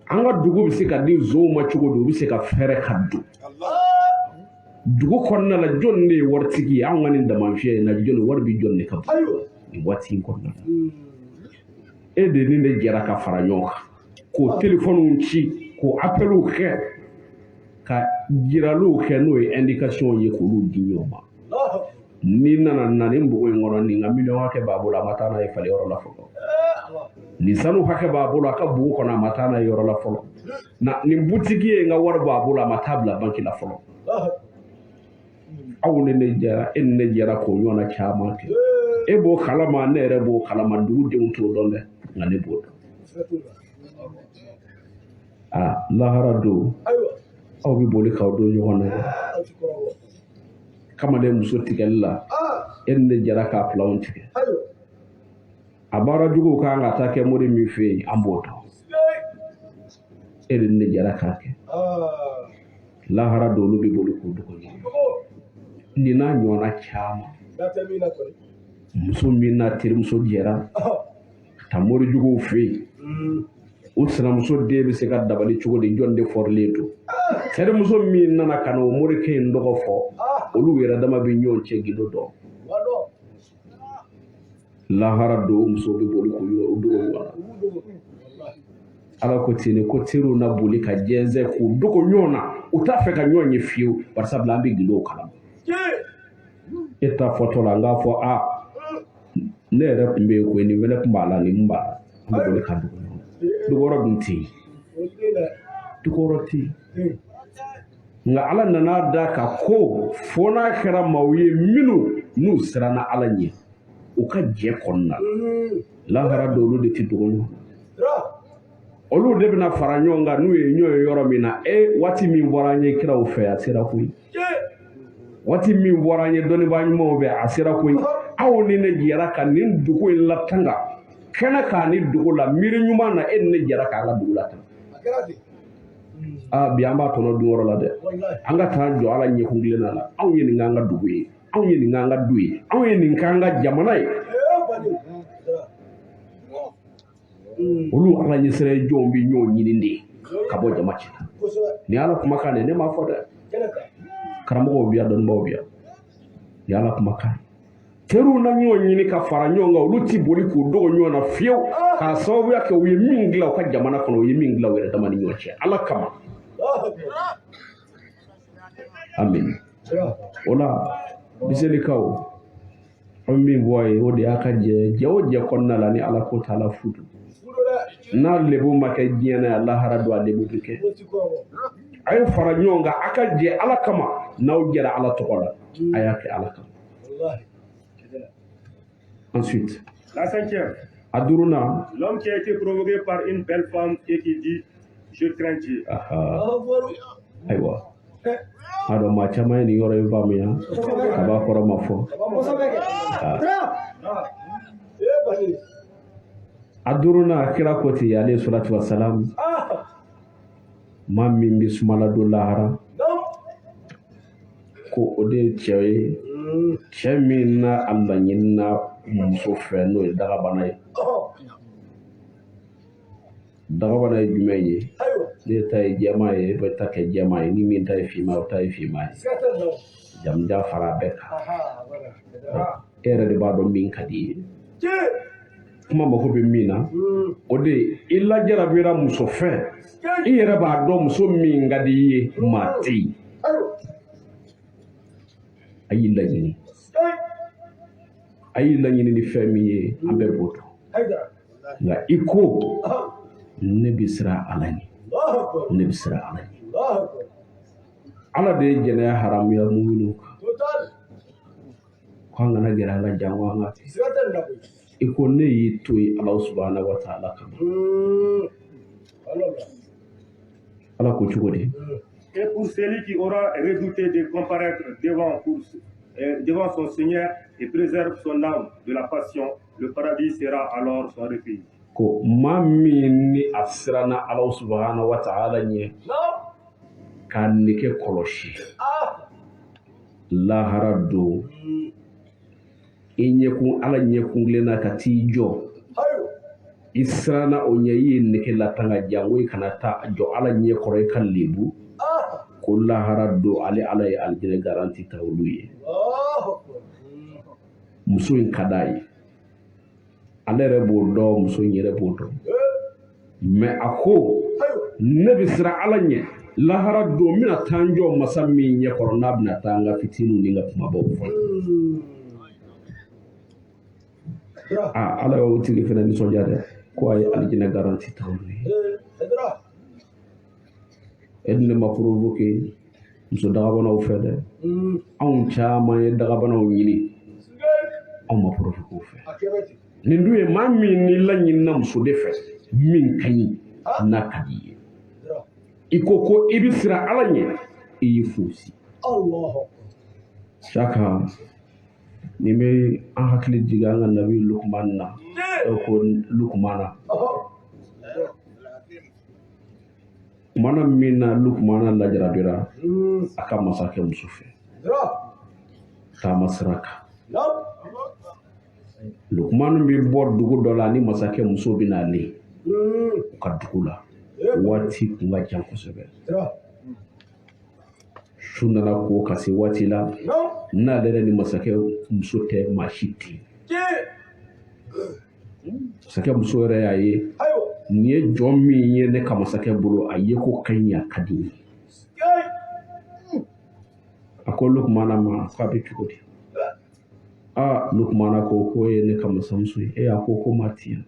an ka dugu bɛ se ka di nsow ma cogo di u bɛ se ka fɛrɛ ka don dugu kɔnɔna la jɔn de ye waritigi ye anw ka nin damanfiya in na jɔn wari bɛ jɔn de ka bon nin waati in kɔnɔna la e de nin de jɛra ka fara ɲɔgɔn kan k'o telefɔniw ci k'o apɛliw kɛ ka jiraliw kɛ n'o ye indication ye k'olu di ɲɔgɔn ma ni nana na nin npogo in kɔnɔ nin ka miliyɔn hakɛ b'a bolo a ma taa n'a ye falen yɔrɔ la fɔlɔ nin sanu hakɛ b'a bolo a ka bugu kɔnɔ a ma taa n'a ye yɔrɔ la fɔlɔ nin butigi ye n ka wari b'a bolo a ma taa bila banki la fɔlɔ aw ni ne jɛra e ni ne jɛra k'o ɲɔgɔnna caman kɛ e b'o kalama ne yɛrɛ b'o kalama dugudenw t'o dɔn dɛ nka ne b'o dɔn lahara don aw bɛ boli k'aw don ɲɔgɔn na kamalen muso tigɛli la e ni ne jɛra k'a filanw tigɛ a baara juguw kan ka taa kɛ mori min fɛ yen an b'o dɔn e de ne jɛra k'a kɛ lahara don olu bɛ boli k'o dogo ɲɔgɔn nin n'a ɲɔgɔnna caman muso min n'a terimuso jɛra ka taa mori juguw fɛ yen o sinamuso den bɛ se ka dabali cogo di jɔn de fɔrilen don terimuso min nana ka na o morikɛ in dɔgɔ fɔ olu yɛrɛ dama bɛ ɲɔgɔn cɛ gindo dɔn lahara do muso bɛ boli k'o dogo ɲɔgɔn na ala ko ten ko teriw na boli ka jɛnsɛn k'o dogo ɲɔgɔn na u t'a fɛ ka ɲɔgɔn ye fiyewu bari sabula an bɛ gindo kalama e ta fɔtɔ la n k'a fɔ ne yɛrɛ tun bɛ yen koyi nin fɛnɛ tun b'a la nin tun b'a la an bɛ boli ka dogo ɲɔgɔn na dogo yɔrɔ dun tɛ yen dogo yɔrɔ tɛ yen nka ala nana da ka ko fo n'a kɛra maaw ye minnu n'u siranna ala ɲɛ u ka jɛ kɔnɔna lahara dɔw olu de tɛ dogo ɲɔgɔn na olu de bɛna fara ɲɔgɔn kan n'u ye ɲɔgɔn ye yɔrɔ min na waati min fɔra an ye kiraw fɛ a sera koyi waati min fɔra an ye dɔnnibaa ɲumanw fɛ a sera koyi aw ni ne jɛra ka nin dugu in latanga kɛnɛ k'a ni dugu la miiri ɲuman na e ni ne jɛra k'an ka dugu latanga bi an b'a tɔnɔ dun yɔrɔ la dɛ an ka taa jɔ ala ɲɛkun tilenna la anw ye nin k'an ka dugu ye anw ye nin k'an ka du ye anw ye nin k'an ka jamana ye olu ala ɲɛsira ye jɔnw bɛ ɲɔgɔn ɲini de ka bɔ jama cɛ ni ala kumakan de ne m'a fɔ dɛ karamɔgɔw bi yan dɔnnibaw bi yan ni ala kumakan teriw na ɲɔgɔn ɲini ka fara ɲɔgɔn kan olu ti boli k'u dogo ɲɔgɔn na fiyewu k'a sababuya kɛ u ye min dilan u ka jamana kɔnɔ u ye min dilan u yɛrɛ dama ni ɲɔgɔn cɛ ala kama amin o la biselikaw an min fɔ a ye o de y'a ka jɛ o jɛ kɔnɔna la ni ala ko t'ala fudu n'a lebu ma kɛ diɲɛ na ya lahara don a lebu bɛ kɛ a ye fara ɲɔgɔn kan a ka jɛ ala kama n'aw jɛra ala tɔgɔ la a y'a kɛ ala kama ensuite la cinquième a duruna l'homme qui a été provoqué par une belle femme et qui dit je crains Dieu ayiwa a dɔn maa caman ye nin yɔrɔ in faamuya a b'a kɔrɔ ma fɔ a duruna kira ko ten ale salatu wasalam maa min bɛ sumala don lahara ko o de ye cɛ ye cɛ min na a laɲinina muso fɛ n'o ye dagabana ye dagabana jumɛn ye ne ta ye jɛma ye bɛ ta kɛ jɛma ye ni min ta ye finma o ta ye finma ye jamuja fara bɛɛ kan e yɛrɛ de b'a dɔn min ka di ye kuma mako bɛ min na o de i lajarabira muso fɛ i yɛrɛ b'a dɔn muso min ka di i ye maa tɛ yen a y'i laɲini ni fɛn min ye an bɛɛ b'o dɔn nka i ko ne bɛ siran Ala ɲɛ ne bɛ siran Ala ɲɛ Ala de ye jɛnɛya haramuya mu'minu kan ko an kana gɛrɛ Ala jango an ka i ko ne y'i to yen Ala subahanahu wa taala kama Ala ko cogo di Et pour celui qui aura redouté de comparaître devant son Seigneur et préserve son âme de la passion, le paradis sera alors son refuge. Ko maa min ni a siranna Ala subahanahu wa taala ɲɛ k'a nege kɔlɔsi lahara don i ɲɛkun Ala ɲɛkunkilenna ka t'i jɔ i siranna o ɲɛ i ye nege latanga jango i kana taa jɔ Ala ɲɛ kɔrɔ i ka lebu ko lahara don ale Ala ye alijinɛ garanti ta olu ye muso in ka d'a ye ale yɛrɛ b'o dɔn muso in yɛrɛ b'o dɔn mais a ko ne bɛ siran Ala ɲɛ lahara don n bɛna taa n jɔ masa min ɲɛ kɔrɔ n'a bɛna taa n ka fitininw ni n ka kumabaw fɔ Ala y'o tigi fana nisɔndiya dɛ ko a ye alijinɛ garanti ta olu ye e dun ne ma provoqué muso dagabanaw fɛ dɛ anw caman ye dagabanaw ɲini anw ma provoqué o fɛ nin dun ye maa min ni laɲinina muso de fɛ min ka ɲi n'a ka di ye i ko i bɛ siran Ala ɲɛ i y'i fosi saka ni bɛ an hakili jigin an ka nabi Lukman na ko Lukmana mana min na Lukmana lajarabira a ka masakɛ muso fɛ taama sira kan Lukman bɛ bɔ dugu dɔ la ni masakɛ muso bɛ n'ale u ka dugu la waati kun ka jan kosɛbɛ su nana ko ka se waati la n'ale yɛrɛ ni masakɛ muso tɛ maa si ten masakɛ muso yɛrɛ y'a ye nin ye jɔn min ye ne ka masakɛ bolo a ye ko ka ɲi a ka di ye a ko Lukmana ma ko a bɛ cogo di Lukmana ko ye ne ka masamuso ye a ko ma tiɲɛ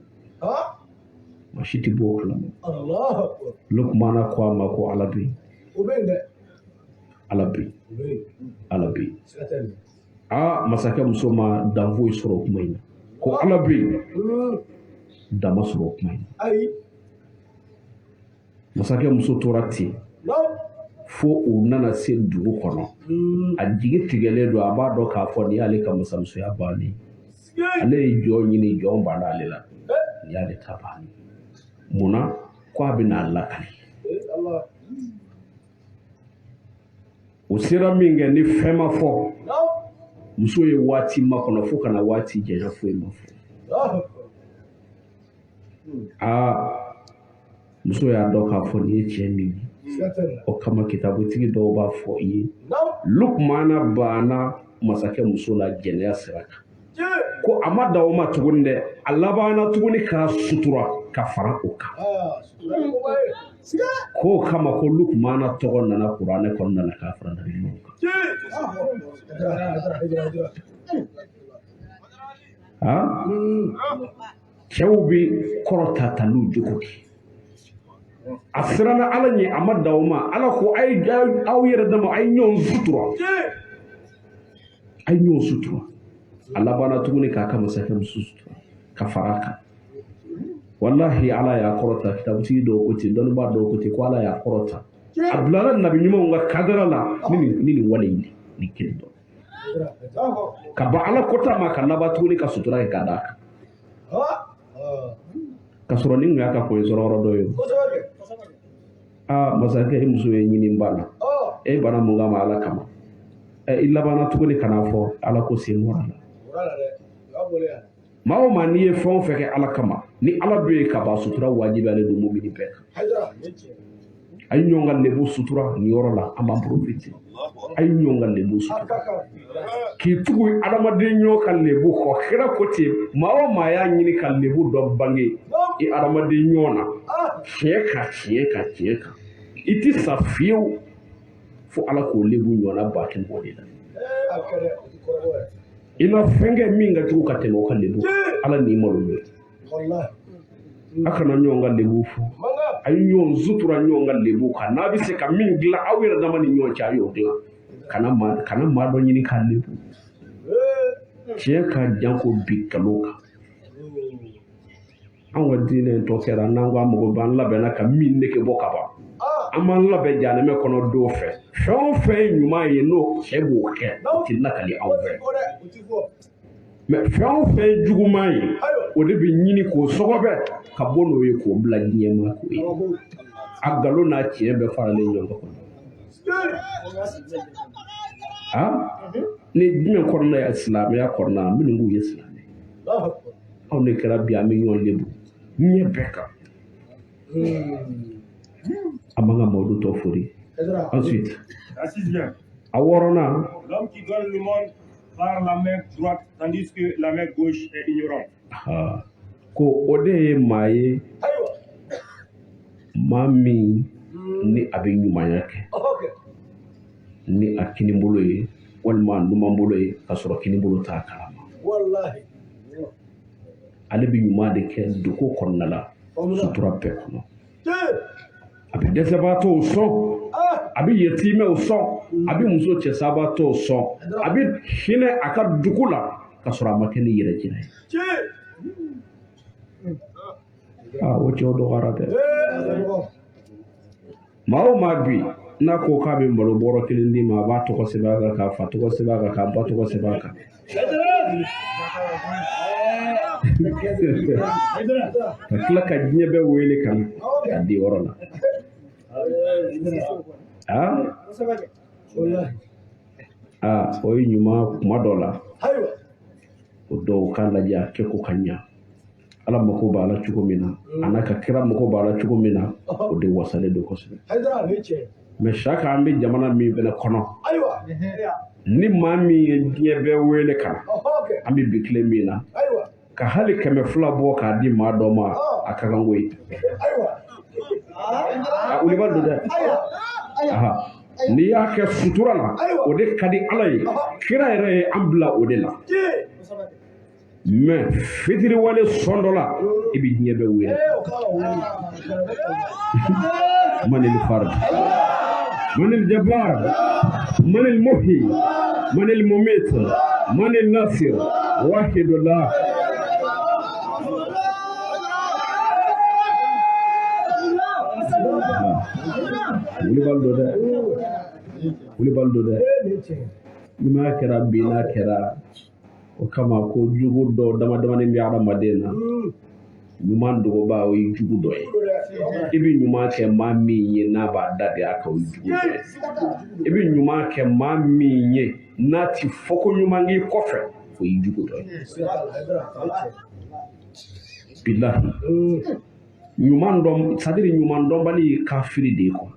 maa si tɛ bɔ o kalama Lukmana ko a ma ko Ala bɛ yen Ala bɛ yen Ala bɛ yen masakɛ muso ma dan foyi sɔrɔ o kuma in na ko Ala bɛ yen dama sɔrɔ o kuma in na masakɛ muso tora ten fo u nana se dugu kɔnɔ a jigi tigɛlen don a b'a dɔn k'a fɔ nin y'ale ka masamusoya bannen ale ye jɔn ɲini jɔn banna ale la nin y'ale ta bannen munna ko a bɛna lakali o sera min kɛ ni fɛn ma fɔ muso ye waati makɔnɔ fo kana waati janya foyi ma fɔ muso y'a dɔn k'a fɔ nin ye cɛ min ye o kama kitabutigi dɔw b'a fɔ i ye Lukmana banna masakɛ muso la jɛnɛya sira kan ko a ma dan o ma tuguni dɛ a labanna tuguni k'a sutura ka fara o kan k'o kama ko Lukmana tɔgɔ nana kuranɛ kɔnɔna na k'a fara nabi ɲumanw kan cɛw bɛ kɔrɔta ta n'u jogo de a siranna Ala ɲɛ a ma dan o ma Ala ko aw yɛrɛ dama a ye ɲɔgɔn sutura a labanna tuguni k'a ka masakɛ muso sutura ka fara a kan wallahi Ala y'a kɔrɔta kitabutigi dɔw ko ten dɔnnibaa dɔw ko ten ko Ala y'a kɔrɔta a bilala nabi ɲumanw ka kadara la ni nin wale in ni kelen dɔn ka ban Ala kɔta ma ka laban tuguni ka sutura kɛ ka d'a kan ka sɔrɔ ni y'a ka koyi sɔrɔ yɔrɔ dɔ ye masakɛ i muso ye ɲini bana e bana mun kama Ala kama i labanna tuguni kana fɔ Ala ko sen bɔra la maa o maa n'i ye fɛn o fɛn kɛ ala kama ni ala bɛ yen ka ban sutura wajibiyalen don mumini bɛɛ kan a ye ɲɔgɔn ka lebu sutura nin yɔrɔ la an b'an profite a ye ɲɔgɔn ka lebu sutura k'i tugu adamaden ɲɔgɔn ka lebu kɔ kira ko ten maa o maa y'a ɲini ka lebu dɔ bange i adamaden ɲɔgɔn na tiɲɛ kan i ti sa fiyewu fo ala k'o lebu ɲɔgɔnna ba kɛ mɔgɔ de la i ma fɛn kɛ min ka jugu ka tɛmɛ o ka lebu ala n'i malo ye a kana ɲɔgɔn ka lebu fo a ye ɲɔgɔn sutura ɲɔgɔn ka lebu kan n'a bɛ se ka min dilan aw yɛrɛ dama ni ɲɔgɔn cɛ a y'o dilan kana maa dɔ ɲini k'a lebu tiɲɛ ka jan ko bi kalo kan an ka diinɛ tɔ kɛra n'an ko an mago b'an labɛnna ka min nege bɔ ka ban an b'an labɛn janɛmɛ kɔnɔ don fɛ fɛn o fɛn ye ɲuman ye n'o cɛ b'o kɛ o tɛ lakali anw fɛ mɛ fɛn o fɛn ye juguman ye o de bɛ ɲini k'o sɔgɔbɛ ka bɔ n'o ye k'o bila ɲɛma k'o ye a nkalon n'a tiɲɛ bɛɛ faralen ɲɔgɔn kan ni jumɛn kɔnɔna ye silamɛya kɔnɔna na minnu k'u ye silamɛ anw de kɛra bi an bɛ ɲɔgɔn lebu ɲɛ bɛɛ kan a man ka maaw tɔ fori ensuite a wɔɔrɔnan l'homme qui donne le monde par la main droite tandis que la main gauche est ignorante. Ko o de ye maa ye maa min ni a bɛ ɲumanya kɛ ni a kinibolo ye walima numanbolo ye ka sɔrɔ kinibolo t'a kalama ale bɛ ɲuman de kɛ dugu kɔnɔna la sutura bɛɛ kɔnɔ a bɛ dɛsɛbaatɔw sɔn a bɛ yatimɛw sɔn a bɛ muso cɛsabaatɔw sɔn a bɛ hinɛ a ka dugu la ka sɔrɔ a ma kɛ ni yɛrɛ jira ye o cɛw dɔgɔyara dɛ maa o maa bi n'a ko k'a bɛ malo bɔrɔ kelen d'i ma a b'a tɔgɔ sɛbɛn a kan k'a fa tɔgɔ sɛbɛn a kan k'a ba tɔgɔ sɛbɛn a kan ka tila ka diɲɛ bɛɛ wele ka na k'a di yɔrɔ la o ye ɲuman kuma dɔ la o dɔw k'a lajɛ a kɛ ko ka ɲa ala mako b'a la cogo min na a n'a ka kira mako b'a la cogo min na o de wasalen don kosɛbɛ mɛ saka an bɛ jamana min fɛnɛ kɔnɔ ni maa min ye diɲɛ bɛɛ wele ka na an bɛ bi tile min na ka hali 200 bɔ k'a di maa dɔ ma a ka kan ko ye olu b'a don dɛ n'i y'a kɛ sutura la o de ka di ala ye kira yɛrɛ ye an bila o de la mɛ fitiriwale sɔn dɔ la i bɛ diɲɛ bɛɛ wele manil fard manil jabbar manil muhi manil mumit manil nasir wahidullah wuli baldo dɛ ni ma kɛra bi n'a kɛra o kama ko jugu dɔ damadamani bɛ adamaden na ɲuman dogoba o ye jugu dɔ ye i bɛ ɲuman kɛ maa min ye n'a b'a da de a kan o ye jugu dɔ ye i bɛ ɲuman kɛ maa min ye n'a ti fɔ ko ɲuman k'i kɔfɛ o ye jugu dɔ ye bilahi ɲuman dɔn c'est-à-dire ɲuman dɔnbali ye kafiri de ye quoi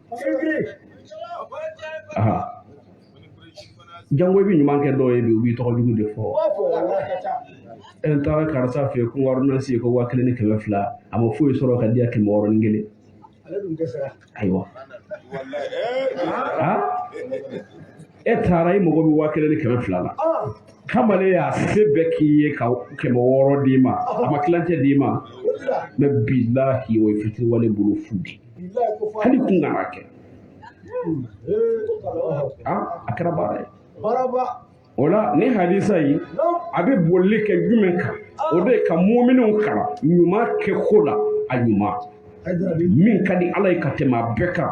jango i bɛ ɲuman kɛ dɔw ye bi u b'i tɔgɔ jugu de fɔ n taara karisa fɛ yen ko ordonnance ye ko 1,200 a ma foyi sɔrɔ ka di yan 601 ayiwa e taara i mago bɛ 1,200 la kamalen y'a se bɛɛ k'i ye ka 600 d'i ma a ma kilancɛ d'i ma mɛ bilahi o ye fitiriwale bolo fu de hali kun kana kɛ a kɛra baara ye o la ni hadisa yi a bɛ boli kɛ jumɛn kan o de ka muminunw kalan ɲuman kɛ ko la a ɲuman min ka di ala ye ka tɛmɛ a bɛɛ kan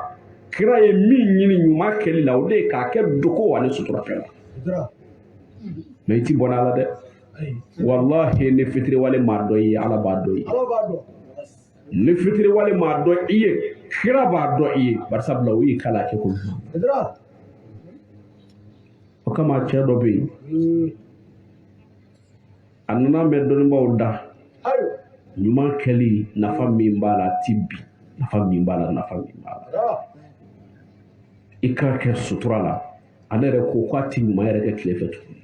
kira ye min ɲini ɲuman kɛli la o de ye k'a kɛ dogo ani suturafɛn la mɛ i ti bɔnɛ ala dɛ wallahi ni fitiriwale maa dɔ ye ala b'a dɔn i ye ni fitiriwale maa dɔn i ye kira b'a dɔn i ye barisabula o y'i kala kɛ ko ɲuman o kama cɛ dɔ bɛ yen a nana mɛn dɔnnibaaw da ɲuman kɛli nafa min b'a la ti bi nafa min b'a la nafa min b'a la i k'a kɛ sutura la ale yɛrɛ ko k'a ti ɲuman yɛrɛ kɛ tile fɛ tuguni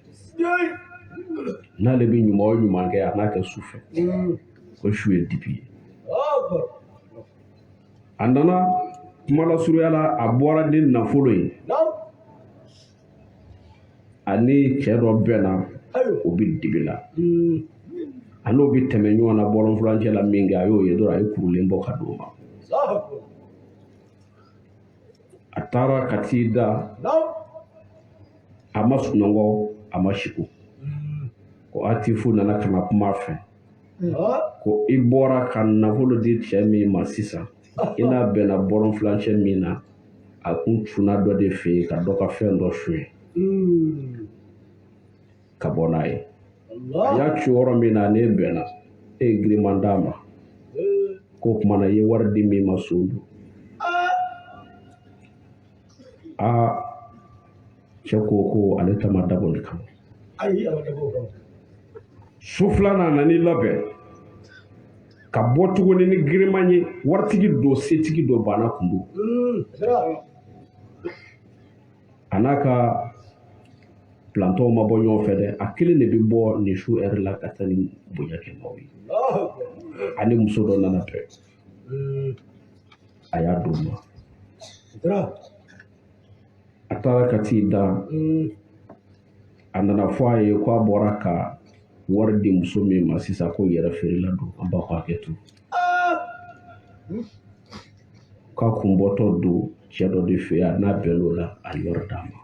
n'ale bɛ ɲuman o ɲuman kɛ a n'a kɛ su fɛ ko su ye dibi ye a nana kuma lasurunya la a bɔra ni nafolo ye ani cɛ dɔ bɛnna o bɛ dibi la a n'o bɛ tɛmɛ ɲɔgɔn na bɔlɔnfurancɛ la min kɛ a y'o ye dɔrɔn a ye kurulen bɔ ka d'o ma a taara ka t'i da a ma sunɔgɔ a ma sigo ko Atifu nana ka na kuma fɛ ko i bɔra ka nafolo di cɛ min ma sisan i n'a bɛnna bɔlɔnfurancɛ min na a kun tunna dɔ de fɛ yen ka dɔ ka fɛn dɔ suɲɛ ka bɔ n'a ye a y'a ci yɔrɔ min na ne bɛnna e ye giriman d'a ma k'o kumana i ye wari di min ma so don cɛ ko ale ta ma dabɔ nin kama su filanan nan'i labɛn ka bɔ tuguni ni giriman ye waritigi don setigi don banna kun don a n'a ka plantɔw ma bɔ ɲɔgɔn fɛ dɛ a kelen de bɛ bɔ nin su ɛri la ka taa ni bonya kɛ maaw ye ani muso dɔ nana bɛn a y'a d'o ma a taara ka t'i da a nana fɔ a ye ko a bɔra ka wari di muso min ma sisan ko yɛrɛ feerela don an b'a ko hakɛ to k'a kun bɔtɔ don cɛ dɔ de fɛ yan n'a bɛnn'o la a ye yɔrɔ d'a ma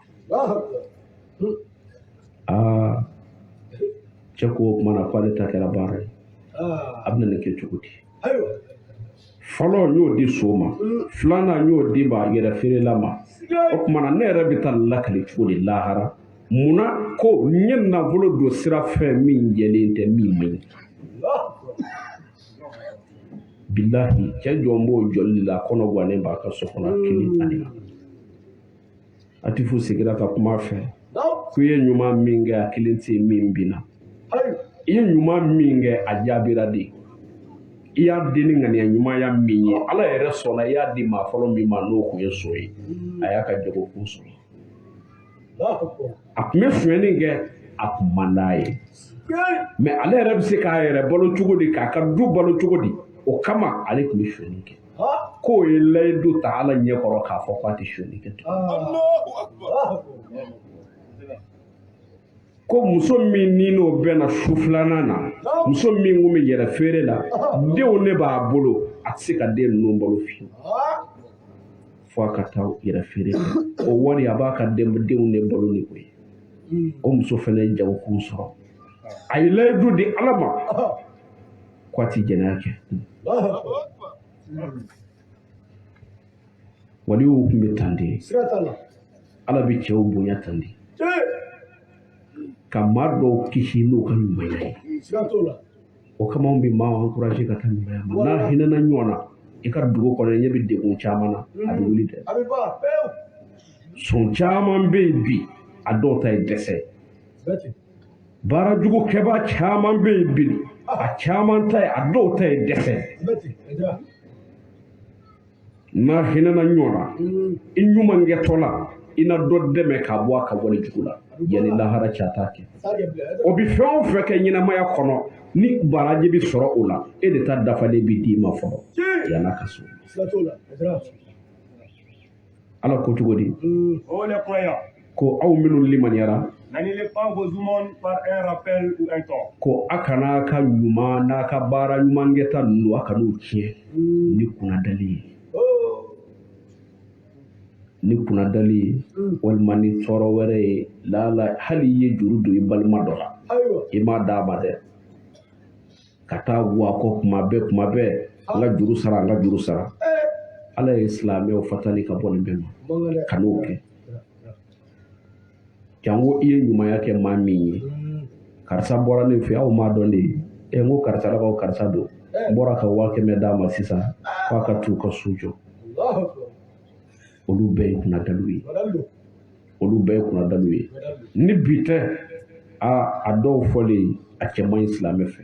cɛ ko o kumana ko ale ta kɛra baara ye a bɛna nin kɛ cogo di fɔlɔ n y'o di so ma filanan n y'o di ma yɛrɛ feerela ma o kumana ne yɛrɛ bɛ taa lakale cogo di lahara munna ko n ye nafolo don sira fɛn min jɛlen tɛ min man ɲi bilahi cɛ jɔn b'o jɔli la kɔnɔ gannen b'a ka so kɔnɔ kelen ani na Atifu segira ka kuma fɛ ko i ye ɲuman min kɛ a kelen tɛ min binna i ye ɲuman min kɛ a jaabira de i y'a di ni ŋaniya ɲumanya min ye ala yɛrɛ sɔnna i y'a di maa fɔlɔ min ma n'o kun ye so ye a y'a ka jagokun sɔrɔ a tun bɛ sonyɛni kɛ a kun man d'a ye mɛ ale yɛrɛ bɛ se k'a yɛrɛ balo cogo di k'a ka du balo cogo di o kama ale tun bɛ sonyɛni kɛ k'o ye layidu ta ala ɲɛkɔrɔ k'a fɔ k'a tɛ sonyɛni kɛ ko muso min ni n'o bɛnna su filanan na muso min kun bɛ yɛrɛ feere la denw ne b'a bolo a tɛ se ka den ninnu balo fiyewu fo a ka taa yɛrɛ feere kɛ o wari a b'a ka denw ne balo ni o ye o muso fana ye jagokun sɔrɔ a ye layidu di ala ma ko a tɛ jɛnɛya kɛ waliw tun bɛ tan de ala bɛ cɛw bonya tan de ka maa dɔw kisi n'o ka ɲumanya ye o kama anw bɛ maa encouragé ka taa ɲumanya ma n'a hinɛna ɲɔgɔn na i ka dugu kɔnɔ ɲɛ bɛ degun caman na a bɛ wuli dɛ sɔn caman bɛ yen bi a dɔw ta ye dɛsɛ baara jugu kɛbaa caman bɛ yen bi a caman ta ye a dɔw ta ye dɛsɛ n'a hinɛna ɲɔgɔn na i ɲuman kɛtɔ la i na dɔ dɛmɛ k'a bɔ a ka wale jugu la yanni lahara cɛ t'a kɛ o bɛ fɛn o fɛn kɛ ɲɛnamaya kɔnɔ ni baraji bɛ sɔrɔ o la e de ta dafalen bɛ d'i ma fɔlɔ yann'a ka so ala ko cogo di ko aw minnu limaniyara ko a kana ka ɲuman n'a ka baara ɲuman kɛta ninnu a kan'u tiɲɛ ni kunnadali ye ni kunnadali ye walima ni tɔɔrɔ wɛrɛ ye lala hali i ye juru don i balima dɔ la i m'a d'a ma dɛ ka taa bɔ a kɔ kuma bɛɛ an ka juru sara an ka juru sara ala ye silamɛw fatali ka bɔ nin bɛɛ ma ka n'o kɛ jango i ye ɲumanya kɛ maa min ye karisa bɔra ne fɛ aw m'a dɔn de ye n ko karisa la ko karisa don n bɔra ka 100 d'a ma sisan k'a ka t'u ka so jɔ olu bɛɛ ye kunnadaliw ye olu bɛɛ ye kunnadaliw ye ni bi tɛ a dɔw fɔlen a cɛ man ɲi silamɛ fɛ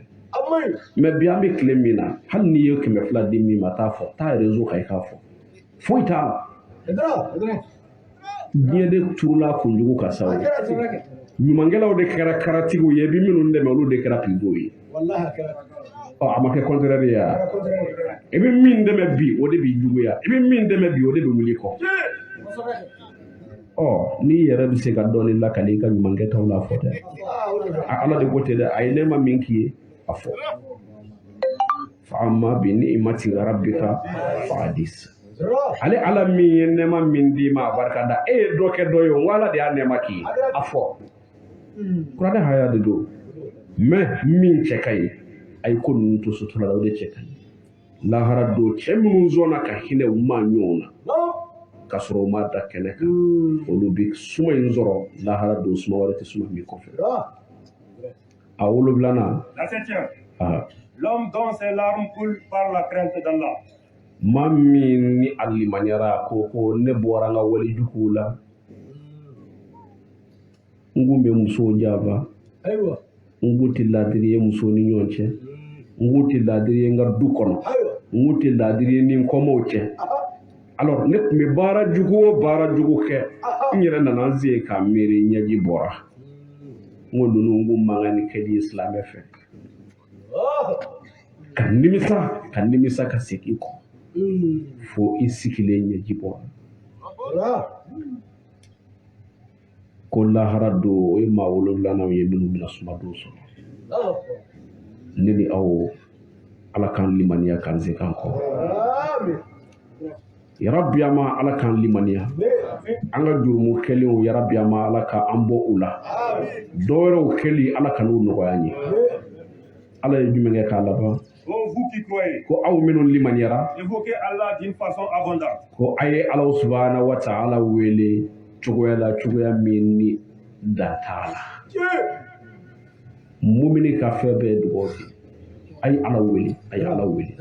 mais bi an bɛ tile min na hali n'i ye 200 di min ma t'a fɔ taa réseau kan i k'a fɔ foyi t'a la diɲɛ de turula kunjugu kan sa ɲumankɛlaw de kɛra karatigiw ye i bɛ minnu dɛmɛ olu de kɛra pigiw ye a ma kɛ contraire ye wa i bɛ min dɛmɛ bi o de b'i juguya i bɛ min dɛmɛ bi o de bɛ wuli kɔ n'i yɛrɛ bɛ se ka dɔɔnin lakali i ka ɲumankɛtaw la fɔ dɛ ala de ko ten dɛ a ye nɛɛma min k'i ye a fɔ fa amma bi ni'mati rabbika fahadis ale ala min ye nɛɛma min d'i ma a barika da e ye dɔ kɛ dɔ ye o ala de y'a nɛɛma k'i ye a fɔ kuranɛ haya de don mais min cɛ ka ɲi a ye ko ninnu to sutura la o de cɛ ka ɲi lahara don cɛ minnu sɔnna ka hinɛ u ma ɲɔgɔn na ka sɔrɔ u ma da kɛnɛ kan olu bɛ suma in sɔrɔ lahara don suma wɛrɛ tɛ suma min kɔfɛ a 7 La 7e. L'homme dont ses larmes coulent par la crainte d'Allah. Maa min ni a limaniyara ko ne bɔra n ka walijuguw la n kun bɛ musow jaafa n kun tɛ laadiri ye musow ni ɲɔgɔn cɛ n kun tɛ laadiri ye n ka du kɔnɔ n kun tɛ laadiri ye ni n kɔmɔw cɛ alors ne tun bɛ baara jugu o baara jugu kɛ n yɛrɛ nana n se k'a miiri ɲɛji bɔra n ko ninnu n kun mankan ni kɛli ye silamɛ fɛ ka nimisa ka segin kɔ fo i sigilen ɲɛji bɔra ko lahara don o ye maa 7 ye minnu bɛna suma don sɔrɔ ne ni aw ala k'an limaniya k'an se k'an kɔrɔ yarabi ama ala k'an limaniya an ka jurumu kɛlenw yarabi ama ala k'an bɔ u la dɔwɛrɛw kɛli ala ka n'u nɔgɔya n ye ala ye jumɛn kɛ k'a laban Vous qui croyez, ko aw minnu limaniyara évoquez Allah d'une façon abondante. ko a ye ala subhanahu wa ta'ala wele cogoya la cogoya min ni dan t'a la mumini ka fɛn bɛɛ ye dugawu kɛ a ye ala wele a ye ala wele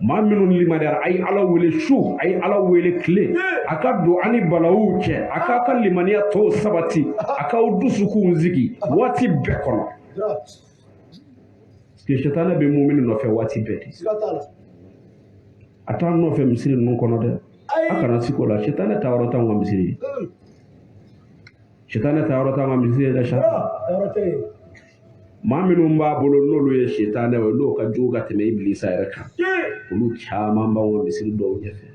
maa minnu limaniyara a ye ala wele su a ye ala wele tile a ka don ani balawu cɛ a k'a ka limaniya tɔw sabati a k'aw dusukunw sigi waati bɛɛ kɔnɔ shetana bɛ mumini nɔfɛ waati bɛɛ de a t'an nɔfɛ misiri ninnu kɔnɔ dɛ a kana siko la shetana ta yɔrɔ t'anw ka misiri ye shetana ta yɔrɔ t'anw ka misiri ye dɛ sa maa minnu b'a bolo n'olu ye shetana ye n'o ka jugu ka tɛmɛ ibilisa yɛrɛ kan olu caman b'anw ka misiri dɔw ɲɛfɛ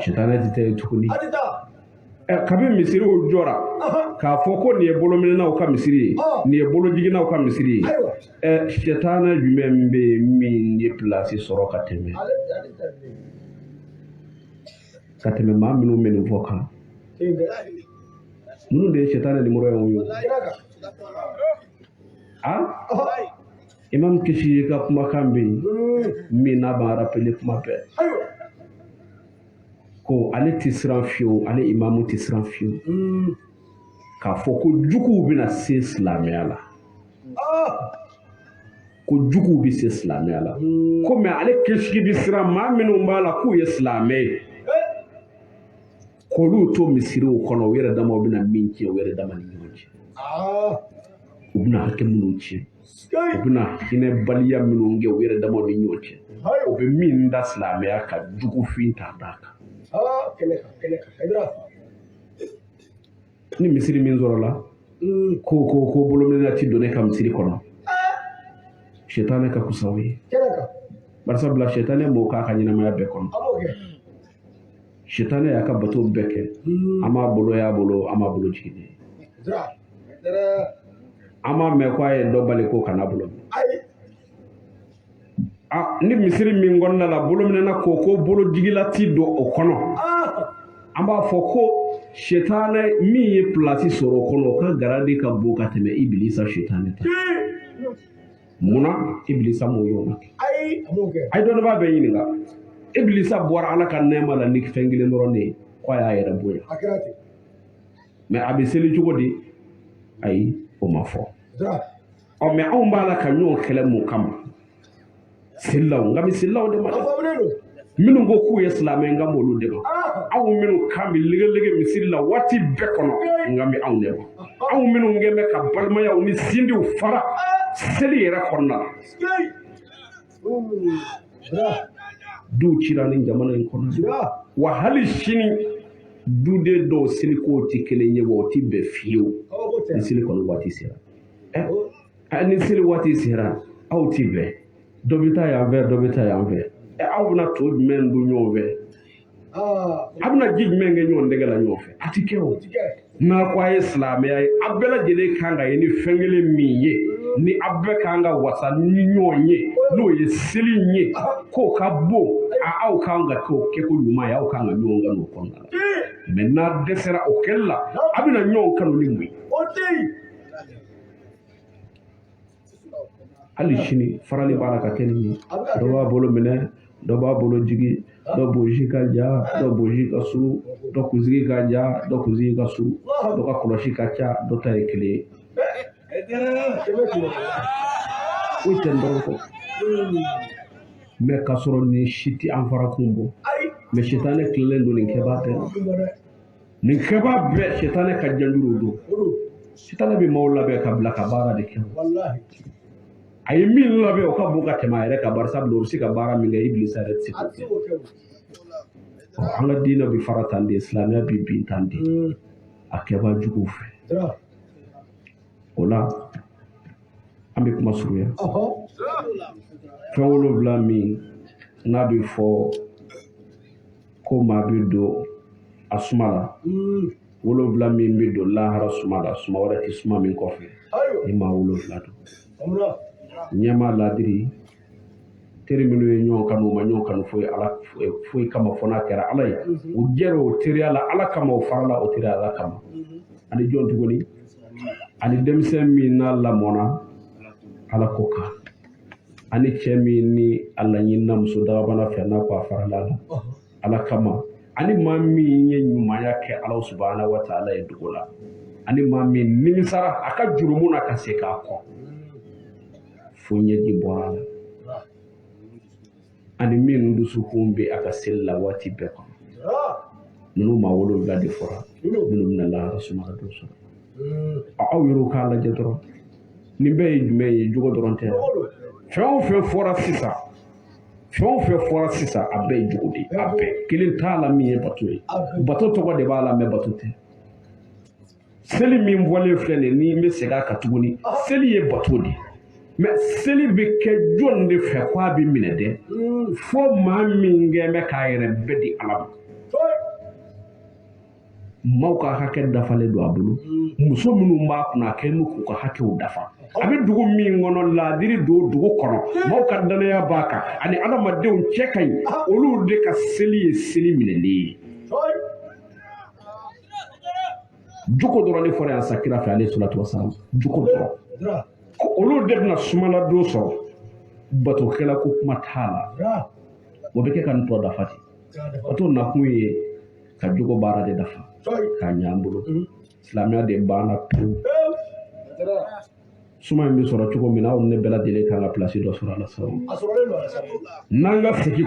shetana tɛ yen tuguni kabi misiriw jɔra k'a fɔ ko nin ye bolominɛnaw ka misiri ye nin ye bolojiginaw ka misiri ye shetana jumɛn bɛ yen min ye pilasi sɔrɔ ka tɛmɛ maa minnu bɛ nin fɔ kan minnu de ye shetana nimɔrɔ ye imam kisi ka kumakan bɛ yen min n'a b'an rappelé kuma bɛɛ ko ale tɛ siran fiyewu ale imamu tɛ siran fiyewu k'a fɔ ko juguw bɛna se silamɛya la ko juguw bɛ se silamɛya la ko mais ale kɛsigi bɛ siran maa minnu b'a la k'u ye silamɛ ye k'olu to misiriw kɔnɔ u yɛrɛ dama bɛna min tiɲɛ u yɛrɛ dama ni ɲɔgɔn cɛ u bɛna hakɛ minnu tiɲɛ u bɛna hinɛbaliya minnu kɛ u yɛrɛ dama ni ɲɔgɔn cɛ u bɛ min da silamɛya ka jugufin ta d'a kan ni misiri min sɔrɔ la ko bolominɛna ti don ne ka misiri kɔnɔ shetane ka kusaw ye barisabula shetane m'o k'a ka ɲɛnamaya bɛɛ kɔnɔ shetane y'a ka bato bɛɛ kɛ an b'a bolo y'a bolo an b'a bolo jigin an b'a mɛn ko a ye dɔ bali ko kana bolo ni misiri min kɔnɔna la bolominɛna ko bolojigila ti don o kɔnɔ an b'a fɔ ko shetane min ye pilasi sɔrɔ o kɔnɔ o ka garadi ka bon ka tɛmɛ ibilisa shetane ta munna ibilisa m'o y'o kɛ a ye dɔnnibaa bɛɛ ɲininka ibilisa bɔra ala ka nɛɛma la ni fɛn kelen dɔrɔn de ye ko a y'a yɛrɛ bonya mɛ a bɛ seli cogo di ayi o ma fɔ mɛ anw b'a la ka ɲɔgɔn kɛlɛ mun kama selilaw nka bɛ selilaw de ma minnu ko k'u ye silamɛ nka m'olu de ma anw minnu kan bɛ legelege misiri la waati bɛɛ kɔnɔ nka bɛ anw de ma anw minnu kɛ bɛ ka balimayaw ni sindiw fara seli yɛrɛ kɔnɔna la duw cira ni jamana in kɔnɔ wa hali sini duden dɔw selikow tɛ kelen ye wa o tɛ bɛn fiyewu ni seli kɔni waati sera ni seli waati sera aw tɛ bɛn dɔ bɛ taa yan fɛ dɔ bɛ taa yan fɛ aw bɛna to jumɛn dun ɲɔgɔn fɛ a bɛna ji jumɛn kɛ ɲɔgɔn dɛgɛ la ɲɔgɔn fɛ a tɛ kɛ o n'a ko a ye silamɛya ye a bɛɛ lajɛlen kan ka ye ni fɛn kelen min ye ni a bɛɛ kan ka wasa ni ɲɔgɔn ye n'o ye seli ye k'o ka bon aw kan ka kɛ ko ɲuman ye aw kan ka ɲɔgɔn kan n'o kɔnɔna la mɛ n'a dɛsɛra o kɛli la a bɛna ɲɔgɔn kanu ni mun ye hali sini farali b'a la ka kɛ nin ye dɔ b'a bolo minɛ dɔ b'a bolo jigi dɔ bosi ka ja dɔ bosi ka surun dɔ kunsigi ka ja dɔ kunsigi ka surun dɔ ka kɔlɔsi ka ca dɔ ta ye kelen ye foyi tɛ n dɔrɔn kɔ mɛ k'a sɔrɔ nin si tɛ an farakun bɔ mɛ sitanɛ tilalen don nin kɛbaa bɛɛ la nin kɛbaa bɛɛ sitanɛ ka janjuru don sitanɛ bɛ maaw labɛn ka bila ka baara de kɛ a ye min labɛn o ka bon ka tɛmɛ a yɛrɛ kan bari sabula o bɛ se ka baara min kɛ Ibilisa yɛrɛ tɛ se k'o kɛ an ka diinɛ bɛ fara tan de silamɛya bɛ bin tan de a kɛbaa juguw fɛ o la an bɛ kuma surunya fɛn 7 min n'a bɛ fɔ ko maa bɛ don a suma la 7 min bɛ don lahara suma la suma wɛrɛ tɛ suma min kɔfɛ ni maa 7 don ɲɛma ladiri teri minnu ye ɲɔgɔn kanu u ma ɲɔgɔn kanu foyi kama fɔ n'a kɛra ala ye u jɛra o teriya la ala kama o farala o teriya ala kama ani jɔn tuguni ani denmisɛn min n'a lamɔna ala ko kan ani cɛ min ni a laɲinina muso dagabana fɛ n'a ko a farala la ala kama ani maa min ye ɲumanya kɛ ala subahana wa taala ye dugu la ani maa min nimisara a ka jurumu na ka se k'a kɔ fo ɲɛji bɔra la ani min dusukun bɛ a ka seli la waati bɛɛ kɔnɔ ninnu maa 7 de fɔra minnu bɛna lahara sumaka dɔ sɔrɔ aw yɛrɛw k'a lajɛ dɔrɔn nin bɛɛ ye jumɛn ye jogo dɔrɔn tɛ fɛn o fɛn fɔra sisan a bɛɛ ye jogo de ye a bɛɛ kelen t'a la min ye bato ye bato tɔgɔ de b'a la mɛ bato tɛ seli min bɔlen filɛ nin ni n bɛ segin a kan tuguni seli ye bato de ye mɛ seli bɛ kɛ jɔn de fɛ k'a bɛ minɛ dɛ fo maa min kɛ bɛ k'a yɛrɛ bɛɛ di ala ma maaw ka hakɛ dafalen don a bolo muso minnu b'a kunna a kɛ n'u k'u ka hakɛw dafa a bɛ dugu min kɔnɔ laadiri don dugu kɔnɔ maaw ka danaya b'a kan ani adamadenw cɛ ka ɲi olu de ka seli ye seli minɛlen ye jogo dɔrɔn de fɔra yan sa kira fɛ ale salatu wasalam jogo dɔrɔn olu de bɛna sumala don sɔrɔ batokɛla ko kuma t'a la o bɛ kɛ ka nin tɔ dafa de bato nakun ye ka jogo baara de dafa k'a ɲɛ an bolo silamɛya de banna pewu suma in bɛ sɔrɔ cogo min na aw ne bɛɛ lajɛlen kan ka pilasi dɔ sɔrɔ a la sabu n'an ka segin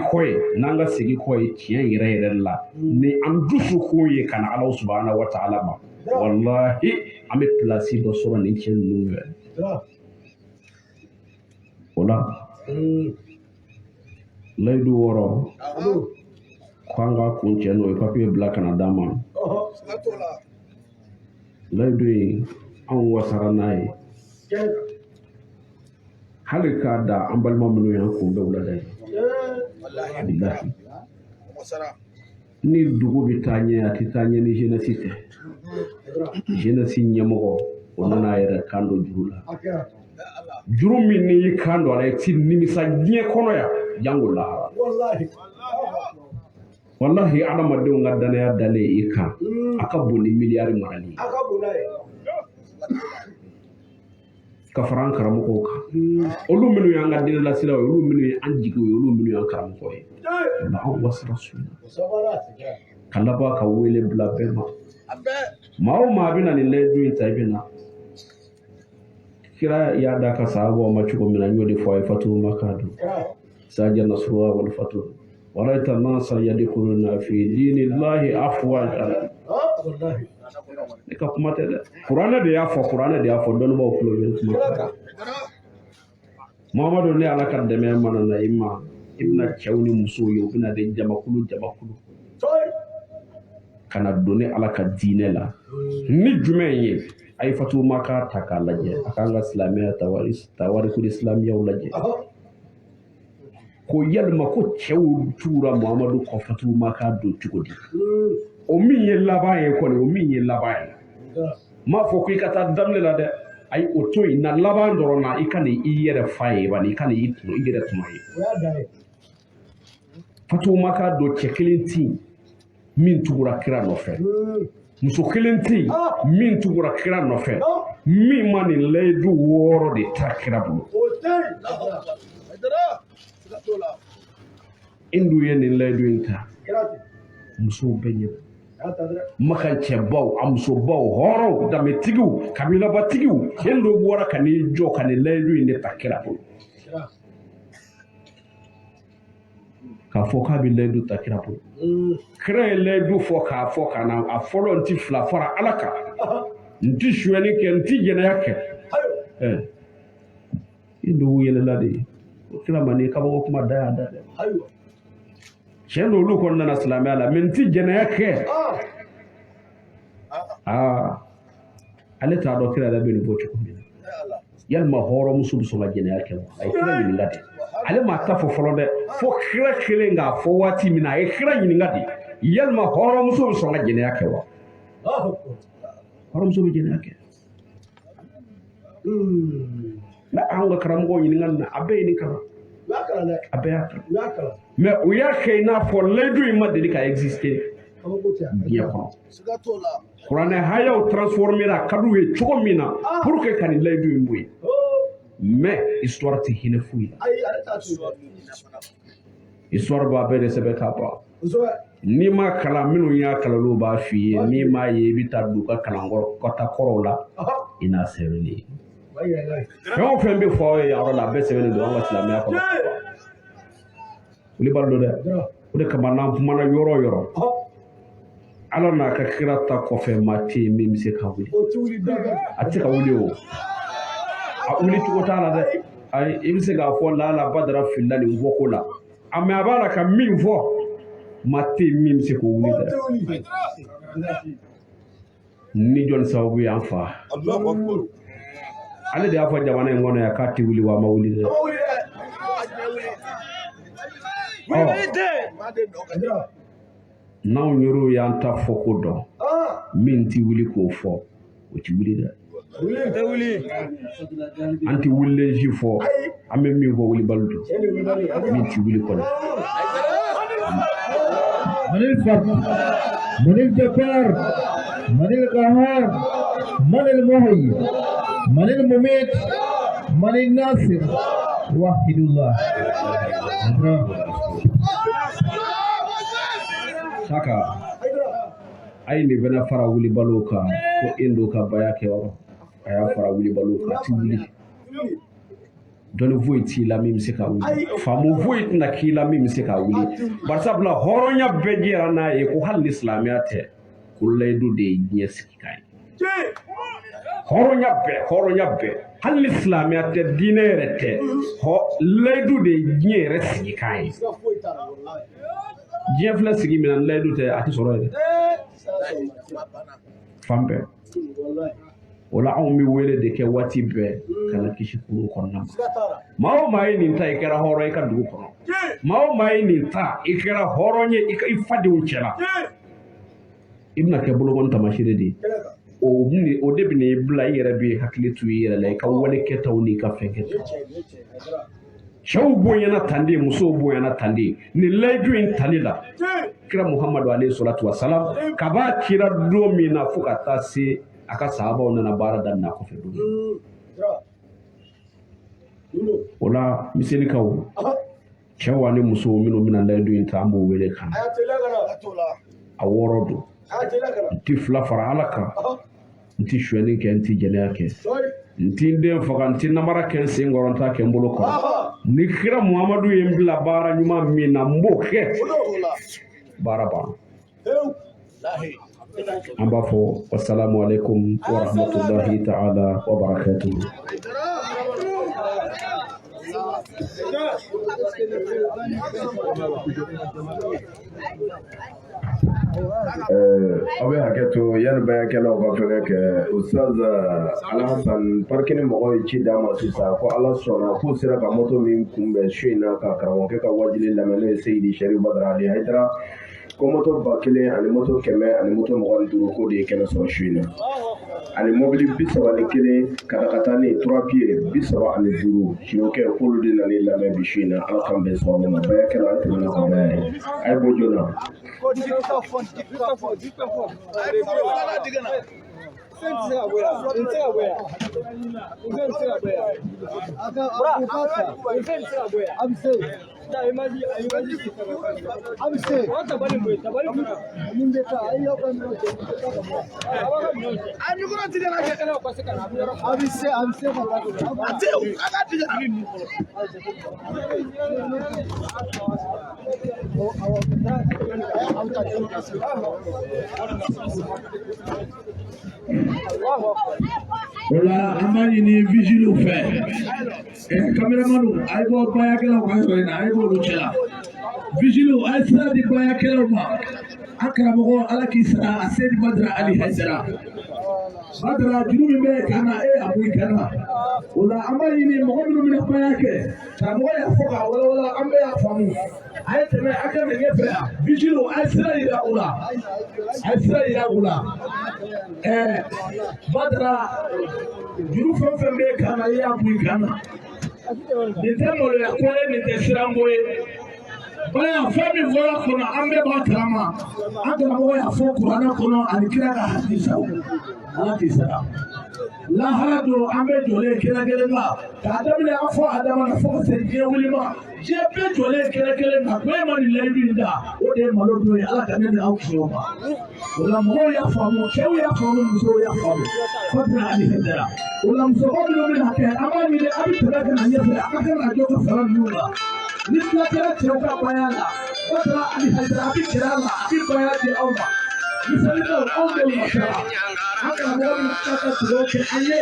kɔ ye tiɲɛ yɛrɛ yɛrɛ la ni an dusukun ye ka na ala subahana wa taala ma walahi an bɛ pilasi dɔ sɔrɔ nin cɛ ninnu fɛ o la layidu 6 ko an ka kun cɛ n'o ye papiye bila ka na d'an ma layidu in anw wasara n'a ye hali k'a da an balima minnu y'an kunbɛn wulada ye bilahi ni dugu bɛ taa ɲɛ a tɛ taa ɲɛ ni jeunesse tɛ jeunesse ɲɛmɔgɔ o nana a yɛrɛ kan don juru la juru min n'i y'i kan don a la i ti nimisa diɲɛ kɔnɔ yan jango lahara wallahi adamadenw ka danaya dalen i kan a ka bon ni miliyari marali ye ka fara an karamɔgɔw kan olu minnu y'an ka diinɛ lasiraw ye olu minnu ye an jigiw ye olu minnu y'an karamɔgɔ ye nka anw wasira sunna ka laban ka wele bila bɛɛ ma maa o maa bɛna nin layidu in ta i bɛna kira y'a da ka sahabaw ma cogo min na n y'o de fɔ a ye fatuhu maka don saja nasrullah wal fatuh ورأيت الناس يدخلون في دين الله أفواجا ne ka kuma tɛ dɛ kuranɛ de y'a fɔ dɔnnibaaw kulo bɛ kuma Muhammadu ne ala ka dɛmɛ mana na i ma i bɛna cɛw ni musow ye u bɛna de jamakulu kana don ne ala ka diinɛ la ni jumɛn ye a ye Fatuma ka ta k'a lajɛ a k'an ka silamɛya tawarikul islamiyaw lajɛ ko yalima ko cɛw tugura Muhammadu kɔ Fatuma ka don cogo di o min ye laban ye kɔni o min ye laban ye m'a fɔ ko i ka taa daminɛ la dɛ ayi o to yen na laban dɔrɔn na i ka nin i yɛrɛ fa ye bani i ka nin i yɛrɛ tuma ye Fatuma ka don cɛ kelen ti min tugura kira nɔfɛ muso kelen ti min tugura kira nɔfɛ min ma nin layidu 6 de ta kira bolo indu ye nin layidu in ta musow bɛ ɲɛ makancɛbaw a musobaw hɔrɔnw danbetigiw kabilabatigiw yen dɔ bɔra ka n'i jɔ ka nin layidu in de ta kira bolo k'a fɔ k'a bɛ layidu ta kira bolo kira ye layidu fɔ k'a fɔ ka na a fɔlɔ n ti fila fara ala kan n ti suyɛni kɛ n ti jɛnɛya kɛ i dogo yɛlɛla de ye o kira ma ni kabako kuma da y'a da dɛ tiɲɛ don olu kɔni nana silamɛya la mɛ n ti jɛnɛya kɛ ale t'a dɔn kira yɛrɛ bɛ nin fɔ cogo min na yalima hɔrɔnmuso bɛ sɔn ka jɛnɛya kɛ wa a ye kira ɲininka de ale ma ta fɔ fɔlɔ dɛ fo kira kelen k'a fɔ waati min na a ye kira ɲininka de yalima hɔrɔnmuso bɛ sɔn ka jɛnɛya kɛ wa hɔrɔnmuso bɛ jɛnɛya kɛ na an ka karamɔgɔw ɲininka nin na a bɛɛ ye nin kalan a bɛɛ y'a kalan mɛ o y'a kɛ i n'a fɔ layidu in ma deli ka exister diɲɛ kɔnɔ kuranɛ hayaw transformera ka d'u ye cogo min na pour que ka nin layidu in bɔ yen mais histoire tɛ hinɛ foyi la histoire b'a bɛɛ de sɛbɛn k'a ban n'i ma kalan minnu y'a kalan olu b'a f'i ye n'i m'a ye i bɛ taa don u ka kalankɔrɔ kɔrɔw la i n'a sɛbɛnni fɛn o fɛn bɛ fɔ aw ye yan yɔrɔ la a bɛɛ sɛbɛnnen don an ka silamɛya kɔnɔ olu b'a dɔn dɛ o de kama n'an kumana yɔrɔ o yɔrɔ ala n'a ka kira ta kɔfɛ maa tɛ yen min bɛ se ka wuli a tɛ se ka wuli o a wuli cogo t'a la dɛ ayi i bɛ se k'a fɔ laala badara filila nin fɔko la a mɛ a b'a la ka min fɔ maa tɛ yen min bɛ se k'o wuli dɛ ni jɔnni sababu y'an fa ale de y'a fɔ jamana in kɔnɔ yan k'a tɛ wuli wa a ma wuli dɛ n'anw yɛrɛw y'an ta fɔ ko dɔn min tɛ wuli k'o fɔ o tɛ wuli dɛ an tɛ wulilen si fɔ an bɛ min fɔ wulibali don min tɛ wuli kɔnɔ من الجبار من القهار من المحيي من المميت من الناصر وحد الله saka ai ne bana fara wuli balo ka ko indo ka baya ke yɔrɔ a y'a fara wuli balo ka ti wuli dɔnni foyi t'i la min bɛ se ka wuli faamu foyi tɛna k'i la min bɛ se ka wuli barisabula hɔrɔnya bɛɛ jɛra n'a ye ko hali ni silamɛya tɛ ko layidu de ye diɲɛ sigi k'a ye hɔrɔnya bɛɛ hali ni silamɛya tɛ diinɛ yɛrɛ tɛ layidu de ye diɲɛ yɛrɛ sigi k'a ye diɲɛ filɛ sigi min na layidu tɛ a tɛ sɔrɔ yɛrɛ fan bɛɛ o la anw bɛ wele de kɛ waati bɛɛ ka na kisi kurun kɔnɔna ma maa o maa ye nin ta i kɛra hɔrɔn i ka dugu kɔnɔ maa o maa ye nin ta i kɛra hɔrɔn ye i fadenw cɛla i bɛna kɛ bolokɔni tamasire de ye o de bɛ n'i bila i yɛrɛ bɛ hakili to i yɛrɛ la i ka wale kɛtaw n'i ka fɛn kɛtaw cɛw bonyana tan de musow bonyana tan de nin layidu in tali la kira muhamadu alayhi salatu wa salam ka b'a kira don min na fo ka taa se a ka sahabaw nana baara daminɛ a kɔfɛ don o la miselikaw cɛw ani musow minnu bɛna layidu in ta an b'o wele kan a 6 don n ti 2 fara ala kan n ti suyɛni kɛ n ti jɛnɛya kɛ n ti n den faga n ti namara kɛ n sen kɔrɔ n t'a kɛ n bolo kɔrɔ ni kira muhamadu ye n bila baara ɲuman min na n b'o kɛ baara banna an b'a fɔ wassalamu alaikum wa rahmatullahi ta'ala wa barakatuhu. aw bɛ hakɛ to yanni bayakɛlaw ka fɛngɛ kɛ Ustaz Alahasan parikini mɔgɔw ye ci d'a ma sisan ko Ala sɔnna k'u sera ka moto min kunbɛn su in na ka karamɔgɔkɛ ka wajili lamɛn n'o ye Seyidi Sɛrifu Badara Ali Hayidara ko moto 1000 ani moto 100 ani moto 25 k'o de ye kɛnɛ sɔrɔ su in na ani mobili 31 katakatani 3 pieds 35 sinokɛ k'olu de nana lamɛn bi su in na Ala k'an bɛn sɔrɔ ma bayakɛlaw a tɛmɛna ka bɛn a ye bɔ joona. Ola amani ni vigile fɛ caméraman ay bo bayakɛlaw ka yɔrɔ in na ay b'olu cɛla vigile ay sira di bayakɛlaw ma an karamɔgɔ Ala k'i sara a Seydi Badara Ali Hayidara Badara juru min bɛ kan na a bɔ i kan na o la an b'a ɲini mɔgɔ minnu bɛna baya kɛ karamɔgɔ y'a fɔ k'a walawala an bɛɛ y'a faamu a ye tɛmɛ a ka nin ɲɛfɛ yan vigile a ye sira yira u la Badara juru fɛn fɛn bɛ kan na i y'a bɔ i kan na nin tɛ maloya ko ye nin tɛ siranko ye baya fɛn min fɔra kɔnɔ an bɛɛ b'a kalama an karamɔgɔ y'a fɔ kuranɛ kɔnɔ ani kira ka hadisaw Ala k'i sara lahara don an bɛ jɔlen kɛnɛ kelen kan k'a daminɛ an fɔ Adama na fo ka se diɲɛ wuli ma diɲɛ bɛɛ jɔlen kɛnɛ kelen kan ko e ma nin layidu in da o de ye malo don ye Ala ka ne ni aw kisi o ma o la mɔgɔw y'a faamu cɛw y'a faamu musow y'a faamu Badara Ali Hayidara o la musokɔrɔba minnu bɛna kɛ an b'a ɲini a bɛ tɛmɛ ka na ɲɛfɛ a ka kɛ radio ka fara ninnu la ni tila kɛra cɛw ka baya la Badara Ali Hayidara a bɛ gɛrɛ a la a bɛ baya di aw ma misalikaw anw de wasara an karamɔgɔ min tila ka dugawu kɛ an ye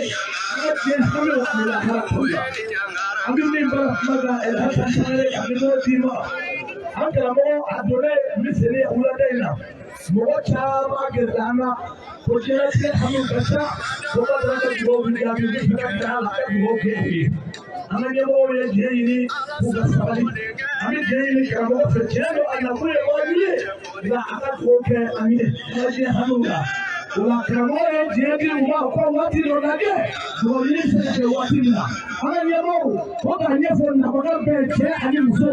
an ka diɲɛ hami ani lahara kɔnɔ an bɛ min baara kuma kan Elhasan Sangare a bɛ n'o d'i ma an karamɔgɔ a donnen misiri wulada in na mɔgɔ caman gɛrɛla an na ko diɲɛlatigɛ hami ka ca ko Badara ka dugawu bɛ jaabi ni fɛnɛ bɛ a la ka dugawu kɛ u ye an ka ɲɛmɔgɔw ye diɲɛ ɲini k'u ka sabali an bɛ diɲɛ ɲini karamɔgɔ fɛ tiɲɛ don a nakun ye wajibi ye nka a ka dugawu kɛ an ye an ka diɲɛ hamiw la o la karamɔgɔ ye diɲɛ di u ma ko waati dɔ lajɛ dugawu ɲini bɛ se ka kɛ waati min na an ka ɲɛmɔgɔw ko k'a ɲɛfɔ nafaga bɛɛ cɛ ani muso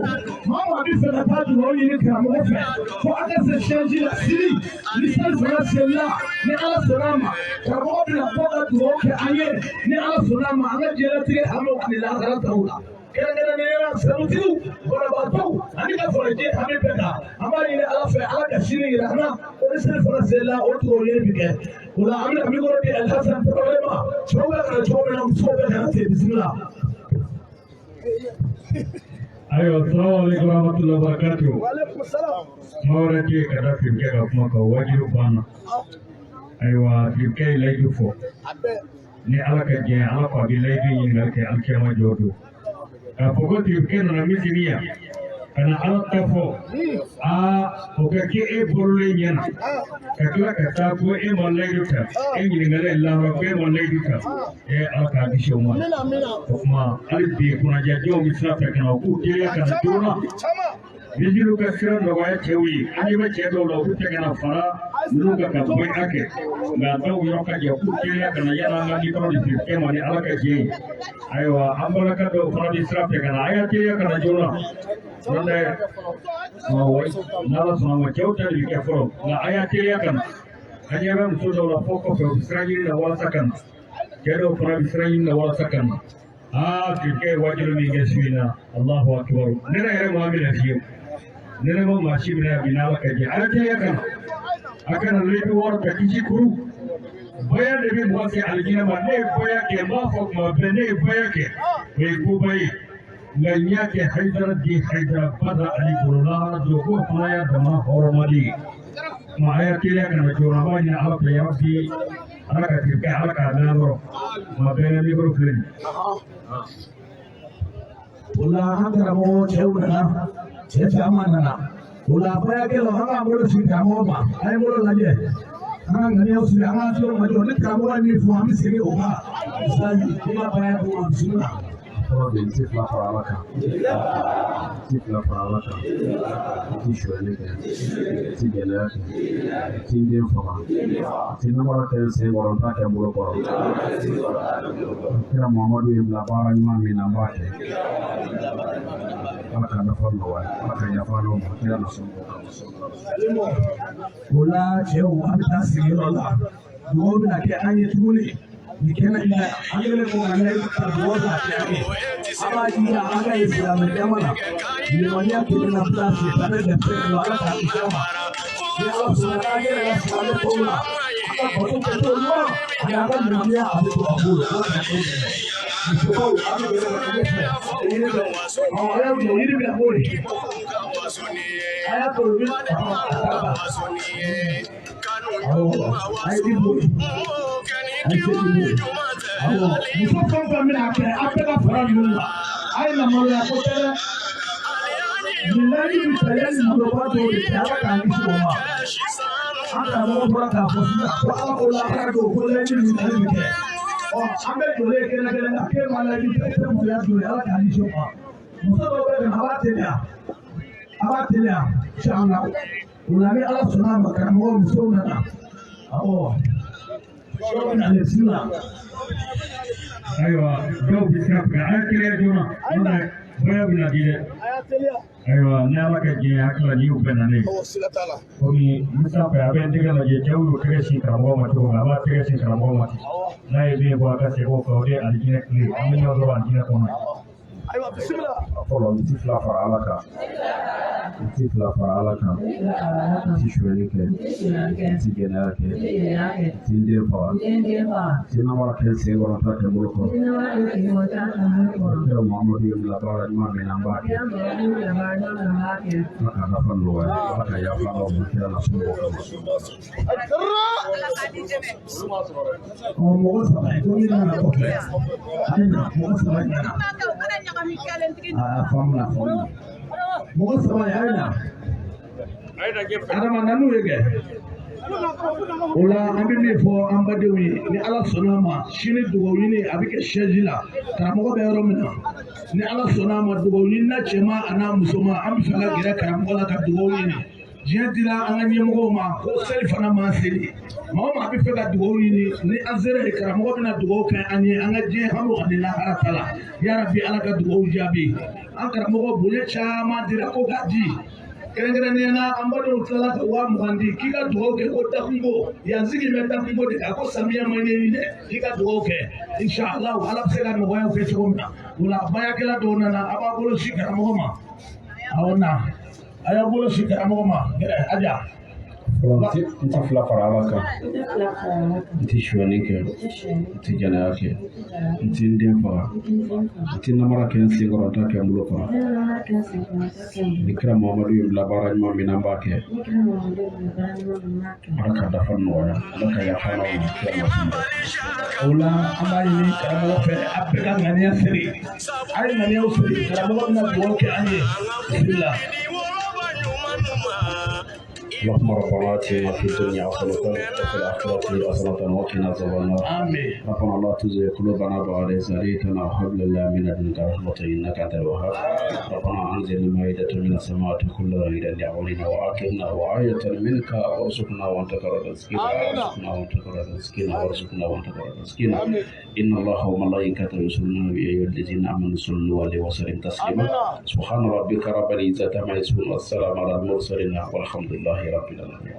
maa maa bɛ fɛ ka taa dugawu ɲini karamɔgɔ fɛ ko a ka se sɛnji la sini ni seli fana selila ni Ala sɔnna a ma karamɔgɔ bɛna bɔ ka dugawu kɛ an ye ni Ala sɔnna a ma an ka diɲɛlatigɛ hamiw ani lahara taw la kɛrɛnkɛrɛnnenya sanutigiw banabaatɔw ani ka faraji hami bɛɛ kan an b'a ɲini Ala fɛ Ala ka sini yira an na ko ni seli fana selila o dugawu ɲini bi kɛ o la an bɛna mikoro di Elhasan Tarawele ma cɛw bɛ kana cogo min na musow bɛ kana ten bisimila. Ayo, assalamualaikum warahmatullahi wabarakatuh. Mawar ke kada firke ga kuma ka wajiru bana. Aywa firke laidu fo. Ni alaka je alaka bi laidu yin garke alkema jodo. Ka fogo firke na misiriya. Kana alaka fo. Oka ke e bolle nyana. Ka kila ka ta ko e mo laidu ka. E yin ngale Allah wa ko e mo laidu ka. E alaka bi shoma. Kuma albi kuna jajo misrata kana ku ke ya kana jona. Bijiru ka sira nɔgɔya cɛw ye an ɲɛ bɛ cɛ dɔw la u bɛ tɛ kana fara ninnu kan ka bɔ a kɛ nka dɔw yɔrɔ ka jan k'u teliya ka na yala an ka nikɔrɔ de siri kɛ ma ni Ala ka diɲɛ ye ayiwa an balaka dɔw fana bɛ sira fɛ ka na a y'a teliya ka na joona n'o tɛ n'Ala sɔnna ma cɛw ta de bɛ kɛ fɔlɔ nka a y'a teliya ka na an ɲɛ bɛ muso dɔw la fɔ kɔfɛ u bɛ sira ɲini na walasa ka na cɛ dɔw fana bɛ sira ɲini na walasa ka na firikɛ ye wajibi min kɛ su in na Allahu akibaru ne yɛrɛ maa min na fiyewu. Nene mo masih bina binala kerja. Ada caya kan? Akan lebih war kaki kuru. Bayar lebih muasi aljina mana bayar ke mafok ma bene bayar ke. Beku bayi. Nganya ke Haidar di Haidar pada Ali Gurula jogo pelaya dama hormati. ma aya kile kana jora ba ni ala ya fi ala ka tirka ala ka dalo ma bene mi bro klen wala hanga mo cheuna che chamana wala baya ke lo hanga mo si tamo ma ai mo la je hanga ngani o si hanga so ma jo ne tamo ni fu am siri o ba sai kuma baya ko am sunna Tifla faralaka. Tifla faralaka. Tishweleke. Tigeleke. Tindin fama. Tinamara tense waronta kemburo koro. Kira Muhammadu ibn Labara nyuma minambake. Alaka nafano wa. Alaka yafano wa. Kira nasumbo. wala cheu amta siri lola mo na ke anye tuli ni kena ina angele ko ngale ta boza yake ama jira anga islam jamana ni wanya kina plasi tare da pendo ala ta shama ni ala sunana ngere na sale ko na aka ko ko to no ya ga dunia abu ko abu ko na ko ni ko abu ko na ko ni do aya jo yiri be abori aya ko ni ay di bori muso fɛn fɛn bɛna kɛ a bɛɛ ka fara ninnu kan a ye namaloya ko tɛ dɛ nin laji bi fɛ yanni maloba dɔw de kɛ ala k'an kisi o ma an karamɔgɔ bɔra k'a fɔ sisan ko ala ko lakara don ko laji nin tali bi kɛ an bɛ jɔlen ye kɛnɛ kɛnɛ kan k'e ma laji fɛ e tɛ maloya don ye ala k'an kisi o ma muso dɔw bɛ yen a b'a teliya can na o la ni ala sɔnna a ma karamɔgɔ musow nana awɔ. ايوه جو بيسكب اكل يا جماعه انا بيا بلا دي ايوه نالك جي اكل دي وبناني كوني مسافه ابن دي لا جي جو تريسي كرامو ما تو ما تريسي كرامو ما لا يبي بوا كاسي بو كودي الجينا كلي امي يوزو الجينا كونا ايوه بسم الله Follow Tifla faralaka. Tifla faralaka. Tishweleke. Tigeleke. Tindin fama. Tinamara tense waronta kemburo koro. Kira Muhammadu ibn Labara nyuma minambake. Alaka nafano wa. Alaka yafano wa. Kira nasumbo kama. mɔgɔ saba ye ko min nana kɔfɛ ale na mɔgɔ saba in nana faamu mɔgɔ saba ye ale na adama nanu ye kɛ o la an bɛ min fɔ an badenw ye ni ala sɔnna a ma sini dugawu ɲini a bɛ kɛ sɛji la karamɔgɔ bɛ yɔrɔ min na ni ala sɔnna a ma dugawu ɲini na cɛma a n'a musoman an bɛ fɛ ka gɛrɛ karamɔgɔ la ka dugawu ɲini diɲɛ dira an ka ɲɛmɔgɔw ma ko seli fana ma seli maa o maa bɛ fɛ ka dugawu ɲini ni an sera yen karamɔgɔ bɛna dugawu kɛ an ye an ka diɲɛ hami ani lahara ta la yarabi ala ka dugawu jaabi an karamɔgɔ bonya caman dira ko ka di kɛrɛnkɛrɛnnenya la an badenw tilala ka 20,000 di k'i ka dugawu kɛ ko dakunko yan sigi bɛ dakunko de kan ko samiya ma ɲɛɲini dɛ k'i ka dugawu kɛ inshallah ala bɛ se ka nɔgɔyaw kɛ cogo min na o la bayakɛla dɔw nana a b'a bolo si karamɔgɔ ma awɔ na a y'a bolo si karamɔgɔ ma aja Tifla faralaka. Tishweleke. Tigeleke. Tindin fama. Tinamara tense waronta kemburo koro. Kira Muhammadu ibn Labara nyuma minambake. Alaka nafano wa. Alaka yafano wa. Kira nasumbo. o la an b'a ɲini karamɔgɔ fɛ a bɛɛ ka ŋaniya siri a ye ŋaniyaw siri karamɔgɔ bɛna dugawu kɛ an ye bisimilah. اللهم ربنا اتنا في الدنيا حسنة وفي الآخرة حسنة وقنا عذاب النار. آمين. ربنا لا تزغ قلوبنا بعد إذ هديتنا وهب لنا من لدنك رحمة إنك أنت الوهاب. ربنا أنزل مائدة من السماء كل عيدا لأولنا وآخرنا وآية منك وارزقنا وأنت خير الرازقين وارزقنا وأنت خير الرازقين وارزقنا وأنت خير الرازقين. إن الله وملائكته يصلون على أيها الذين آمنوا صلوا عليه وسلموا تسليما. سبحان ربك رب العزة عما يصفون والسلام على المرسلين والحمد لله رب العالمين.